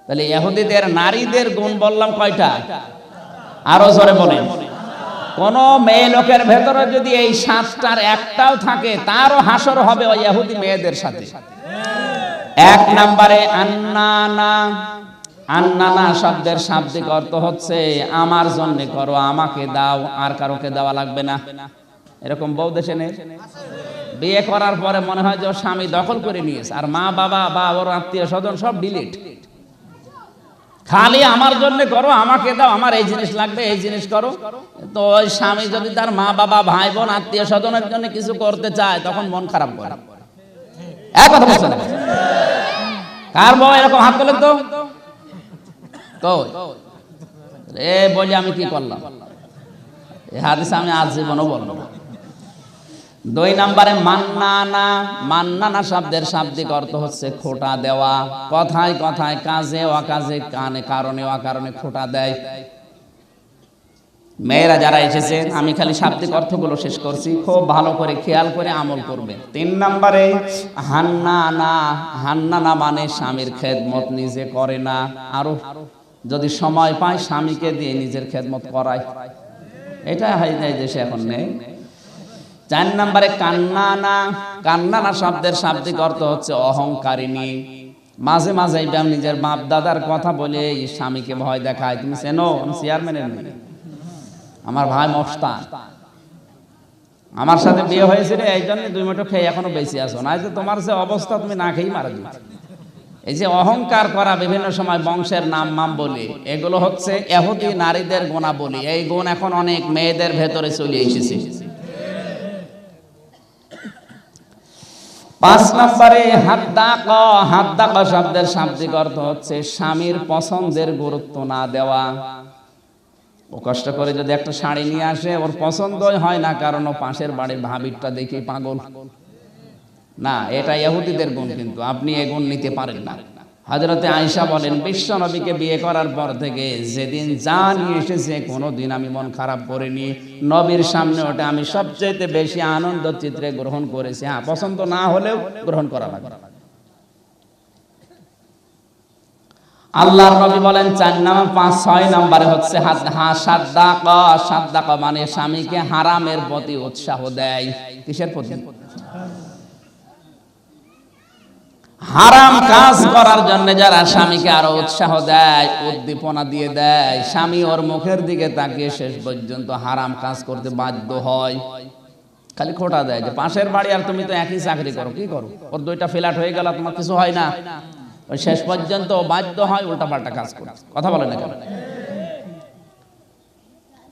তাহলে ইহুদিদের নারীদের গুণ বললাম কয়টা? আরো জোরে বলেন। কোন মেয়ে লোকের ভেতরে যদি এই 7টার একটাও থাকে, তারও হাসর হবে ওই ইহুদি মেয়েদের সাথে। এক নম্বরে আন্নানা। আন্নানা শব্দের শাব্দিক অর্থ হচ্ছে আমার জন্য করো, আমাকে দাও, আর কারোকে দেওয়া লাগবে না। এরকম বউ দেশে নেই? বিয়ে করার পরে মনে হয় যে ওর স্বামী দখল করে নিয়েছে, আর মা বাবা বা ওর আত্মীয় স্বজন সব ডিলিট। খালি আমার জন্য করো, আমাকে দাও, আমার এই জিনিস লাগবে, এই জিনিস করো। তো ওই স্বামী যদি তার মা বাবা ভাই বোন আত্মীয় স্বজনের জন্য কিছু করতে চায়, তখন মন খারাপ করে। এক কথা বলছেন, কার বউ এরকম হাত তোলে তো? এ বলি আমি কি করলাম? এই হাদিস আমি আজীবনও বলবো না। 2 নম্বরে মান্নানা। মান্নানা শব্দের শাব্দিক অর্থ হচ্ছে খোঁটা দেওয়া। কথায় কথায়, কাজে অকাজে, কারণে অকারণে খোঁটা দেয়। মেয়েরা যারা এসেছে, আমি খালি শাব্দিক অর্থগুলো শেষ করছি, খুব ভালো করে খেয়াল করে আমল করবে। 3 নম্বরে হান্নানা। হান্নানা মানে স্বামীর খেদমত নিজে করে না, আরো যদি সময় পায় স্বামীকে দিয়ে নিজের খেদমত করায়। এটা এই দেশে এখন নেই। 4 নম্বরে কান্নানা। কান্নানা শব্দের শাব্দিক অর্থ হচ্ছে অহংকারিণী। মাঝে মাঝে নিজের বাপ দাদার কথা বলে স্বামীকে ভয় দেখায়। তুমি চেনো? আমি চেয়ারম্যানের মেয়ে, আমার ভাই মস্তান, আমার সাথে বিয়ে হয়েছিল, এই জন্য 2 মুঠো খেয়ে এখনো বেঁচে আছো, না যে তোমার যে অবস্থা তুমি না খেয়েই মারা দিচ্ছ। এই যে অহংকার করা, বিভিন্ন সময় বংশের নাম মাম বলে, এগুলো হচ্ছে ইহুদি নারীদের গুণাবলী। এই গুণ এখন অনেক মেয়েদের ভেতরে চলে এসেছে। 5 নম্বরে হাদ্দাকা। হাদ্দাকা শব্দের শাব্দিক অর্থ হচ্ছে স্বামীর পছন্দের গুরুত্ব না দেওয়া। ও কষ্ট করে যদি একটা শাড়ি নিয়ে আসে, ওর পছন্দই হয় না, কারণ ও পাশের বাড়ির ভাবিরটা দেখে পাগল। না, এটা ইহুদিদের গুণ, কিন্তু আপনি এই গুণ নিতে পারেন না। হযরতে আয়েশা বলেন, বিশ্ব নবীকে বিয়ে করার পর থেকে যেদিন যা নিয়ে এসেছে, কোনোদিন আমি মন খারাপ করিনি। নবীর সামনে ওটা আমি সবচেয়ে বেশি আনন্দ চিত্রে গ্রহণ করেছি। হ্যাঁ, পছন্দ না হলেও গ্রহণ করা লাগবে। আল্লাহর নবী বলেন 4 নম্বর 5-6 নম্বরে হচ্ছে সাদ্দাকা। সাদ্দাকা মানে স্বামীকে হারামের প্রতি উৎসাহ দেয়। কিসের প্রতি? হারাম কাজ করার জন্য যারা স্বামীকে আরো উৎসাহ দেয়, উদ্দীপনা দিয়ে দেয়, স্বামী ওর মুখের দিকে তাকিয়ে শেষ পর্যন্ত হারাম কাজ করতে বাধ্য হয়। খালি খোঁটা দেয় যে পাশের বাড়ি, আর তুমি তো একই চাকরি করো, কি করো? ওর 2টা ফ্ল্যাট হয়ে গেল, তোমার কিছু হয় না। ওই শেষ পর্যন্ত বাধ্য হয় উল্টা পাল্টা কাজ করতে। কথা বলে না কেন?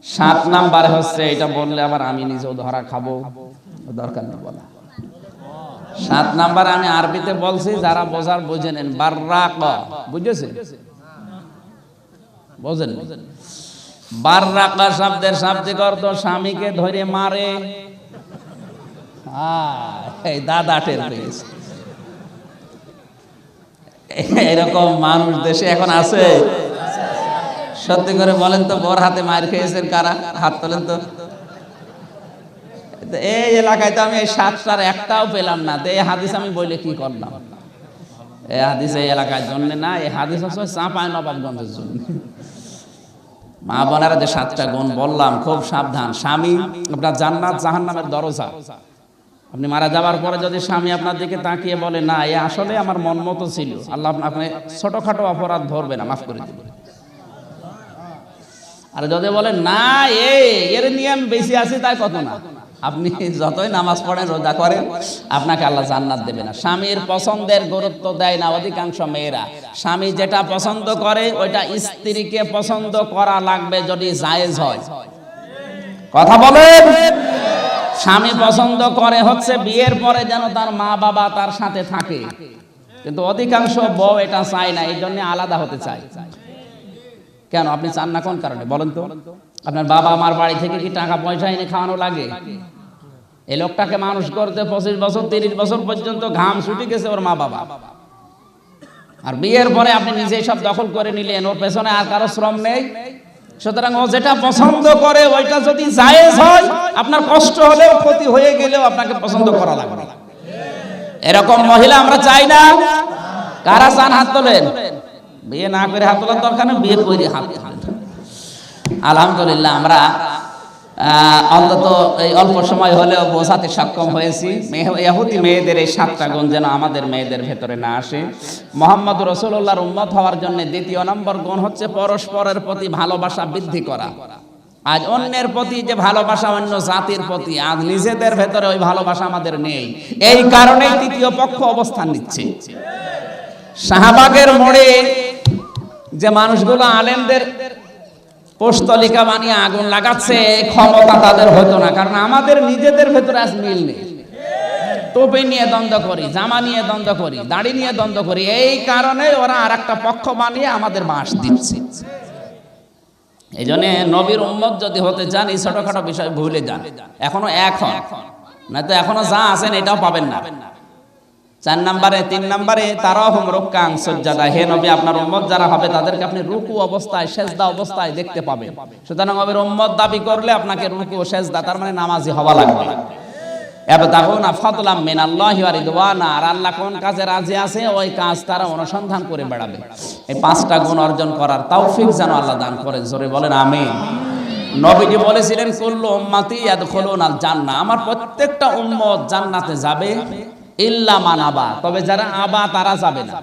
7 নাম্বার হচ্ছে, এটা বললে আবার আমি নিজেও ধরা খাবো, দরকার নেই বলা। 7 নাম্বার আমি আরবিতে বলছি, যারা বোঝার বুঝে নেন। বাররাকা, বুঝেছেন? বোঝেন? বাররাকা শব্দের শাব্দিক অর্থ স্বামীকে ধরে মারে। এই দাদা টের পেয়েছে। এরকম মানুষ দেশে এখন আছে? সত্যি করে বলেন তো, বর হাতে মার খেয়েছেন কারা? হাত তোলেন তো। এই এলাকায় তো আমি এই 7টার একটাও পেলাম না। এই হাদিস আমি বলে কি করলাম? এই হাদিস এই এলাকার জন্য না, এই হাদিস হচ্ছে চাঁপাইনবাবগঞ্জের জন্য। মা বোনেরা যে 7টা গুণ বললাম, খুব সাবধান। স্বামী আপনার জান্নাত জাহান্নামের দরজা। আপনি মারা যাওয়ার পরে যদি স্বামী আপনার দিকে তাকিয়ে বলে, না এ আসলে আমার মন মতো ছিল, আল্লাহ আপনি ছোটখাটো অপরাধ ধরবে না, মাফ করে দিবেন। আর যদি বলে না এর নিয়ে আমি বেশি আছি, তাই কত না, আপনি যতই নামাজ পড়েন, রোজা করেন, আপনাকে আল্লাহ জান্নাত দেবে না। স্বামীর পছন্দের গুরুত্ব দেয় না অধিকাংশ মেয়েরা। স্বামী যেটা পছন্দ করে, ওইটা স্ত্রীকে পছন্দ করা লাগবে, যদি জায়েজ হয়। কথা বলেন। স্বামী পছন্দ করে হচ্ছে বিয়ের পরে যেন তার মা বাবা তার সাথে থাকে, কিন্তু অধিকাংশ বউ এটা চায় না, এই জন্য আলাদা হতে চায়। কেন আপনি চান না? কোন কারণে বলেন তো? আপনার বাবা মার বাড়ি থেকে কি টাকা পয়সা এনে খাওয়ানো লাগে? এই লোকটাকে মানুষ করতে 25 বছর 30 বছর পর্যন্ত ঘাম ছুটে গেছে ওর মা বাবা, আর বিয়ের পরে আপনি নিজেই সব দখল করে নিলেন, ওর পেছনে আর কারো শ্রম নেই। সুতরাং ও যেটা পছন্দ করে ওইটা যদি জায়েজ হয়, আপনার কষ্ট হলেও ক্ষতি হয়ে গেলেও আপনাকে পছন্দ করা লাগবে। এরকম মহিলা আমরা চাই না। কারা চান? হাত তোলেন। বিয়ে না করে হাত তোলার দরকার নেই, বিয়ে করে হাত তোলেন। আলহামদুলিল্লাহ, আমরা অন্তত এই অল্প সময় হলেও বোঝাতে সক্ষম হয়েছি ইহুদি মেয়েদের এই 7টা গুণ যেন আমাদের মেয়েদের ভেতরে না আসে। মুহাম্মদ রাসূলুল্লাহর উম্মত হওয়ার জন্য দ্বিতীয় নম্বর গুণ হচ্ছে পরস্পরের প্রতি ভালোবাসা বৃদ্ধি করা। আজ অন্যের প্রতি যে ভালোবাসা, অন্য জাতির প্রতি, আজ নিজেদের ভেতরে ওই ভালোবাসা আমাদের নেই। এই কারণেই তৃতীয় পক্ষ অবস্থান নিচ্ছে। শাহবাগের মোড়ে যে মানুষগুলো আলেমদের পোস্টলিকা বানিয়ে আগুন লাগাচ্ছে, ক্ষমতা তাদের হতো না, কারণ আমাদের নিজেদের ভেতরে আজ মিল নেই। টুপি নিয়ে দ্বন্দ্ব করি, জামা নিয়ে দ্বন্দ্ব করি, দাড়ি নিয়ে দ্বন্দ্ব করি, এই কারণে ওরা আর একটা পক্ষ বানিয়ে আমাদের বাঁশ দিচ্ছে। এই জন্য নবীর উম্মত যদি হতে চান এই ছোটখাটো বিষয় ভুলে যান, এখনো না তো এখনো যা আছেন এটাও পাবেন না। 3 নম্বরে তারাহুম রুকআন সুজদা, হে নবী আপনার উম্মত যারা হবে তাদেরকে আপনি রুকু অবস্থায়, সেজদা অবস্থায় দেখতে পাবেন। সুতরাং নবীর উম্মত দাবি করলে আপনাকে রুকু ও সেজদা, তার মানে নামাজি হওয়া লাগবে। ইয়াবতাগুনা ফাদলাম মিনাল্লাহি ওয়া রিদওয়ানা, আর আল্লাহ কোন কাজে রাজি আছে ওই কাজ তারা অনুসন্ধান করে বেড়াবে। এই 5টা গুণ অর্জন করার তৌফিক যেন আল্লাহ দান করেন, জোরে বলেন আমিন। নবীজি বলেছিলেন কুল্লু উম্মতি ইয়াদখুলুনাল জান্নাহ, আমার প্রত্যেকটা উম্মত জান্নাতে যাবে ইল্লা মান আবা, তবে যারা আবা তারা যাবে না।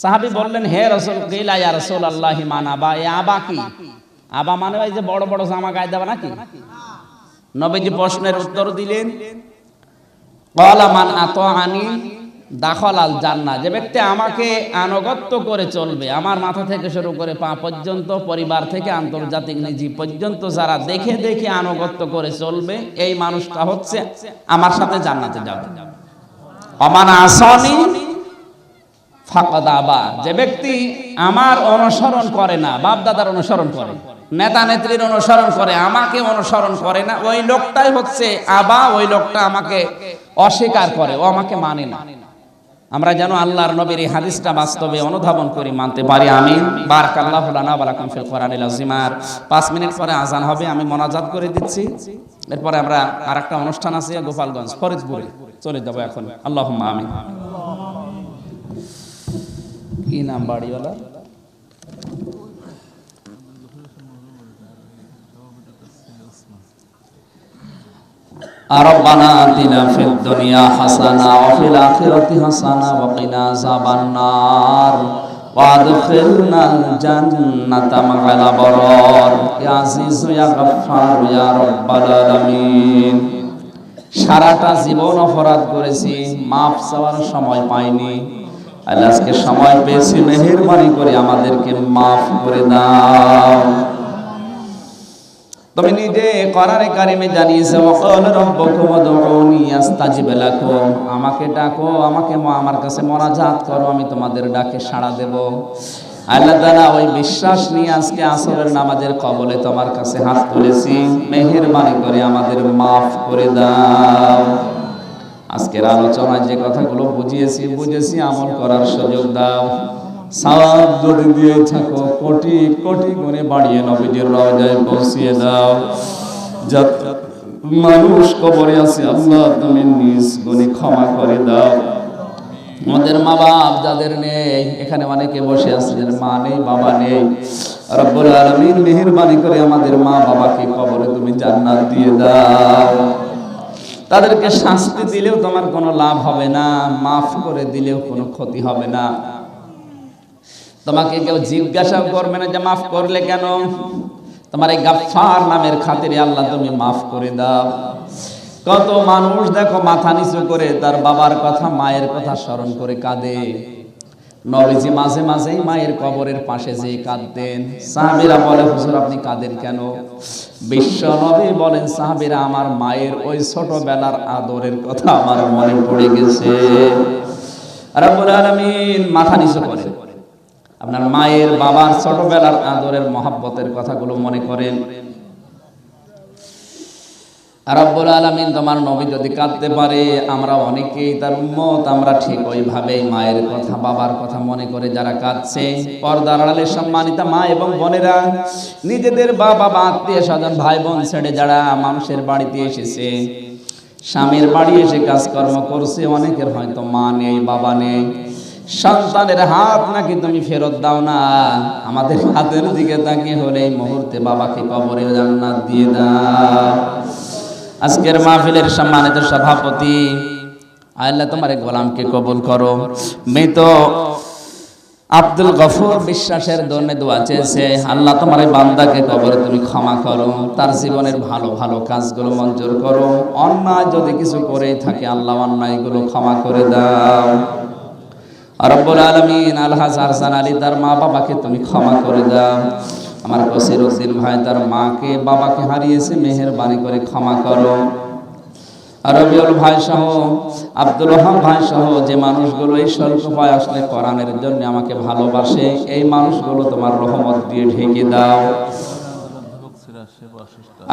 সাহাবী বললেন হে রাসূল, কিলা ইয়া রাসূলুল্লাহি মান আবা, এই আবা কি? আবা মানে ওই যে বড় বড় জামা গায়ে দেওয়া নাকি? নবীজি প্রশ্নের উত্তর দিলেন ক্বালা মান আতাআনি দাখালাল জান্নাহ, যে ব্যক্তি আমাকে আনুগত্য করে চলবে, আমার মাথা থেকে শুরু করে পা পর্যন্ত, পরিবার থেকে আন্তর্জাতিক নিজি পর্যন্ত যারা দেখে দেখে আনুগত্য করে চলবে, এই মানুষটা হচ্ছে আমার সাথে জান্নাতে যাবে। ওমান আসানি ফাকাদ আবা, যে ব্যক্তি আমার অনুসরণ করে না, বাপ দাদার অনুসরণ করে, নেতা নেত্রীর অনুসরণ করে, আমাকে অনুসরণ করে না, ওই লোকটাই হচ্ছে আবা, ওই লোকটা আমাকে অস্বীকার করে, ও আমাকে মানে না। আমরা যেন আল্লাহর নবীর এই হাদিসটা বাস্তবে অনুধাবন করি, মানতে পারি। আমিন। বারাকাল্লাহু লানা ওয়া লাকুম ফিল কোরআনিল আযীম। 5 মিনিট পরে আজান হবে, আমি মোনাজাত করে দিচ্ছি, এরপরে আমরা আরেকটা অনুষ্ঠান আছে গোপালগঞ্জ ফরিদপুরে, চলে যাব এখন। আল্লাহুম্মা আমিন। কি নাম বাড়িওয়ালা? রব্বানা আতিনা ফিদ দুনিয়া হাসানা ওয়া ফিল আখিরাতি হাসানা ওয়া কিনা আযাবান নার ওয়া আদখিলনাল জান্নাতা মা'আল আবরার ইয়া আজিজু ইয়া গফফার ইয়া রাব্বাল আলামিন। সারাটা জীবন অপরাধ করেছি, মাফ চাওয়ার সময় পাইনি, আজকে সময় পেয়েছি, মেহেরবানি করে আমাদেরকে মাফ করে দাও। তুমি নিজে কোরআনে কারিমে জানিয়েছো ওয়াকাল রাব্বুকুম উদউনি আস্তাজিব লাকুম, আমাকে ডাকো, আমাকে আমার কাছে মোনাজাত করো, আমি তোমাদের ডাকে সাড়া দেব। আল্লাহ তাআলা ওই বিশ্বাস নিয়ে আজকে আসরের নামাজের কবলে তোমার কাছে হাত তুলেছি, মেহেরবানি করে আমাদের মাফ করে দাও। আজকের আলোচনায় যে কথাগুলো বুঝেছি আমল করার সুযোগ দাও। সওয়াব যদি দিয়ে থাকো কোটি কোটি গুণে বাড়িয়ে নবীজির রওজায় পৌঁছিয়ে দাও। যত মানুষ কবরে আছে আল্লাহ তুমি নিজ গুণে ক্ষমা করে দাও। আমাদের মা বাপ যাদের নেই, এখানে অনেকে বসে আছে যাদের মা নেই বাবা নেই, রব্বুল আলামিন মেহেরবানি করে আমাদের মা বাবাকে কবরে তুমি জান্নাত দিয়ে দাও। তাদেরকে শাস্তি দিলেও তোমার কোনো লাভ হবে না, মাফ করে দিলেও কোনো ক্ষতি হবে না। তোমাকে কেউ জিজ্ঞাসা করবে না যে মাফ করলে কেন, তোমার এই গাফফার নামের খাতিরে আল্লাহ তুমি মাফ করে দাও। কত মানুষ দেখো মাথা নিচু করে তার বাবার কথা, মায়ের কথা স্মরণ করে কাঁদে। নবীজি মাঝে মাঝেই মায়ের কবরের পাশে যেয়ে কাঁদতেন। সাহাবীরা বলে হুজুর আপনি কাঁদেন কেন? বিশ্ব নবী বলেন সাহাবীরা আমার মায়ের ওই ছোটবেলার আদরের কথা আমার মনে পড়ে গেছে। রব্বুল আলামিন মাথা নিচু করেন, আপনার মায়ের বাবার ছোটবেলার আদরের মহব্বতের কথাগুলো মনে করেন। রব্বুল আলামিন তোমার নবী যদি কাঁদতে পারে, আমরা অনেকেই তার উম্মত, আমরা ঠিক ওইভাবে মায়ের কথা বাবার কথা মনে করে যারা কাঁদছে। পর্দার আড়ালে সম্মানিতা মা এবং বোনেরা, নিজেদের বাবা বা আত্মীয় স্বজন ভাই বোন ছেড়ে যারা মানুষের বাড়িতে এসেছে, স্বামীর বাড়ি এসে কাজকর্ম করছে, অনেকের হয়তো মা নেই বাবা নেই, সন্তানের হাত নাকি তুমি ফেরত দাও না, আমাদের হাতের দিকে তাকিয়ে হলে এই মুহূর্তে বাবাকে কবরে জান্নাত দিয়ে দাও। আজকের মাহফিলের সম্মানিত সভাপতি, আল্লাহ তোমার গোলামকে কবুল করো। মৃত আব্দুল গফুর বিশ্বাসের জন্য দোয়া চেয়েছে, আল্লাহ তোমার এই বান্দাকে কবরে তুমি ক্ষমা করো, তার জীবনের ভালো ভালো কাজগুলো মঞ্জুর করো। অন্যায় যদি কিছু করেই থাকে আল্লাহ অন্যায়গুলো ক্ষমা করে দাও। রব্বুল আলামিন আলহাজ আরসান আলী তার মা বাবাকে তুমি ক্ষমা করে দাও। আমার কসির উদ্দিন ভাই তার মাকে বাবাকে হারিয়েছে, মেহেরবানি করে ক্ষমা করো। রবিউল ভাই সহ, আব্দুল ওহাব ভাই সহ যে মানুষগুলো এই স্বল্প পায় আসলে কোরআনের জন্য আমাকে ভালোবাসে, এই মানুষগুলো তোমার রহমত দিয়ে ঢেকে দাও।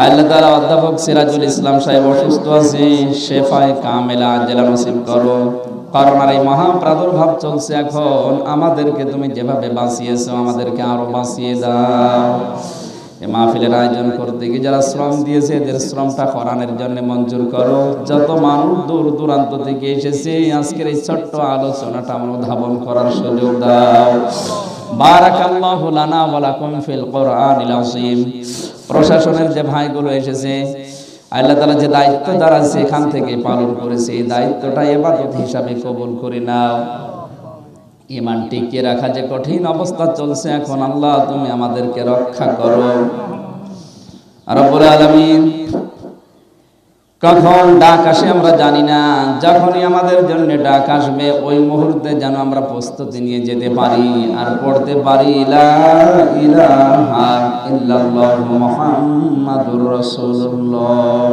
আল্লাহ তাআলা অধ্যাপক সিরাজুল ইসলাম সাহেব অসুস্থ আছে, শেফায়ে কামেলা আজেলা নসিব করো। করোনার এই মহা প্রাদুর্ভাব চলছে এখন, আমাদেরকে তুমি যেভাবে বাঁচিয়েছো আমাদেরকে আরো বাঁচিয়ে দাও। এই মাহফিলের আয়োজন করতে গিয়ে যারা শ্রম দিয়েছে এদের শ্রমটা কোরআনের জন্য মঞ্জুর করো। যত মানুষ দূর দূরান্ত থেকে এসেছে আজকের এই ছোট্ট আলোচনাটা অনুধাবন করার সুযোগ দাও। বারাকাল্লাহু লানা ওয়া লাকুম ফিল কোরআনিল আযীম। প্রশাসনের যে ভাইগুলো এসেছে আল্লাহ তাআলা যে দায়িত্ব দ্বারা সেখান থেকে পালন করেছে, এই দায়িত্বটা ইবাদত হিসাবে কবুল করে নাও। ঈমান টিকিয়ে রাখা যে কঠিন অবস্থা চলছে এখন, আল্লাহ তুমি আমাদেরকে রক্ষা করো। রব্বুল আলামিন, কখন ডাক আসে আমরা জানি না, যখনই আমাদের জন্য ডাক আসবে ওই মুহূর্তে যেন আমরা প্রস্তুতি নিয়ে যেতে পারি আর পড়তে পারি লা ইলাহা ইল্লাল্লাহু মুহাম্মাদুর রাসূলুল্লাহ।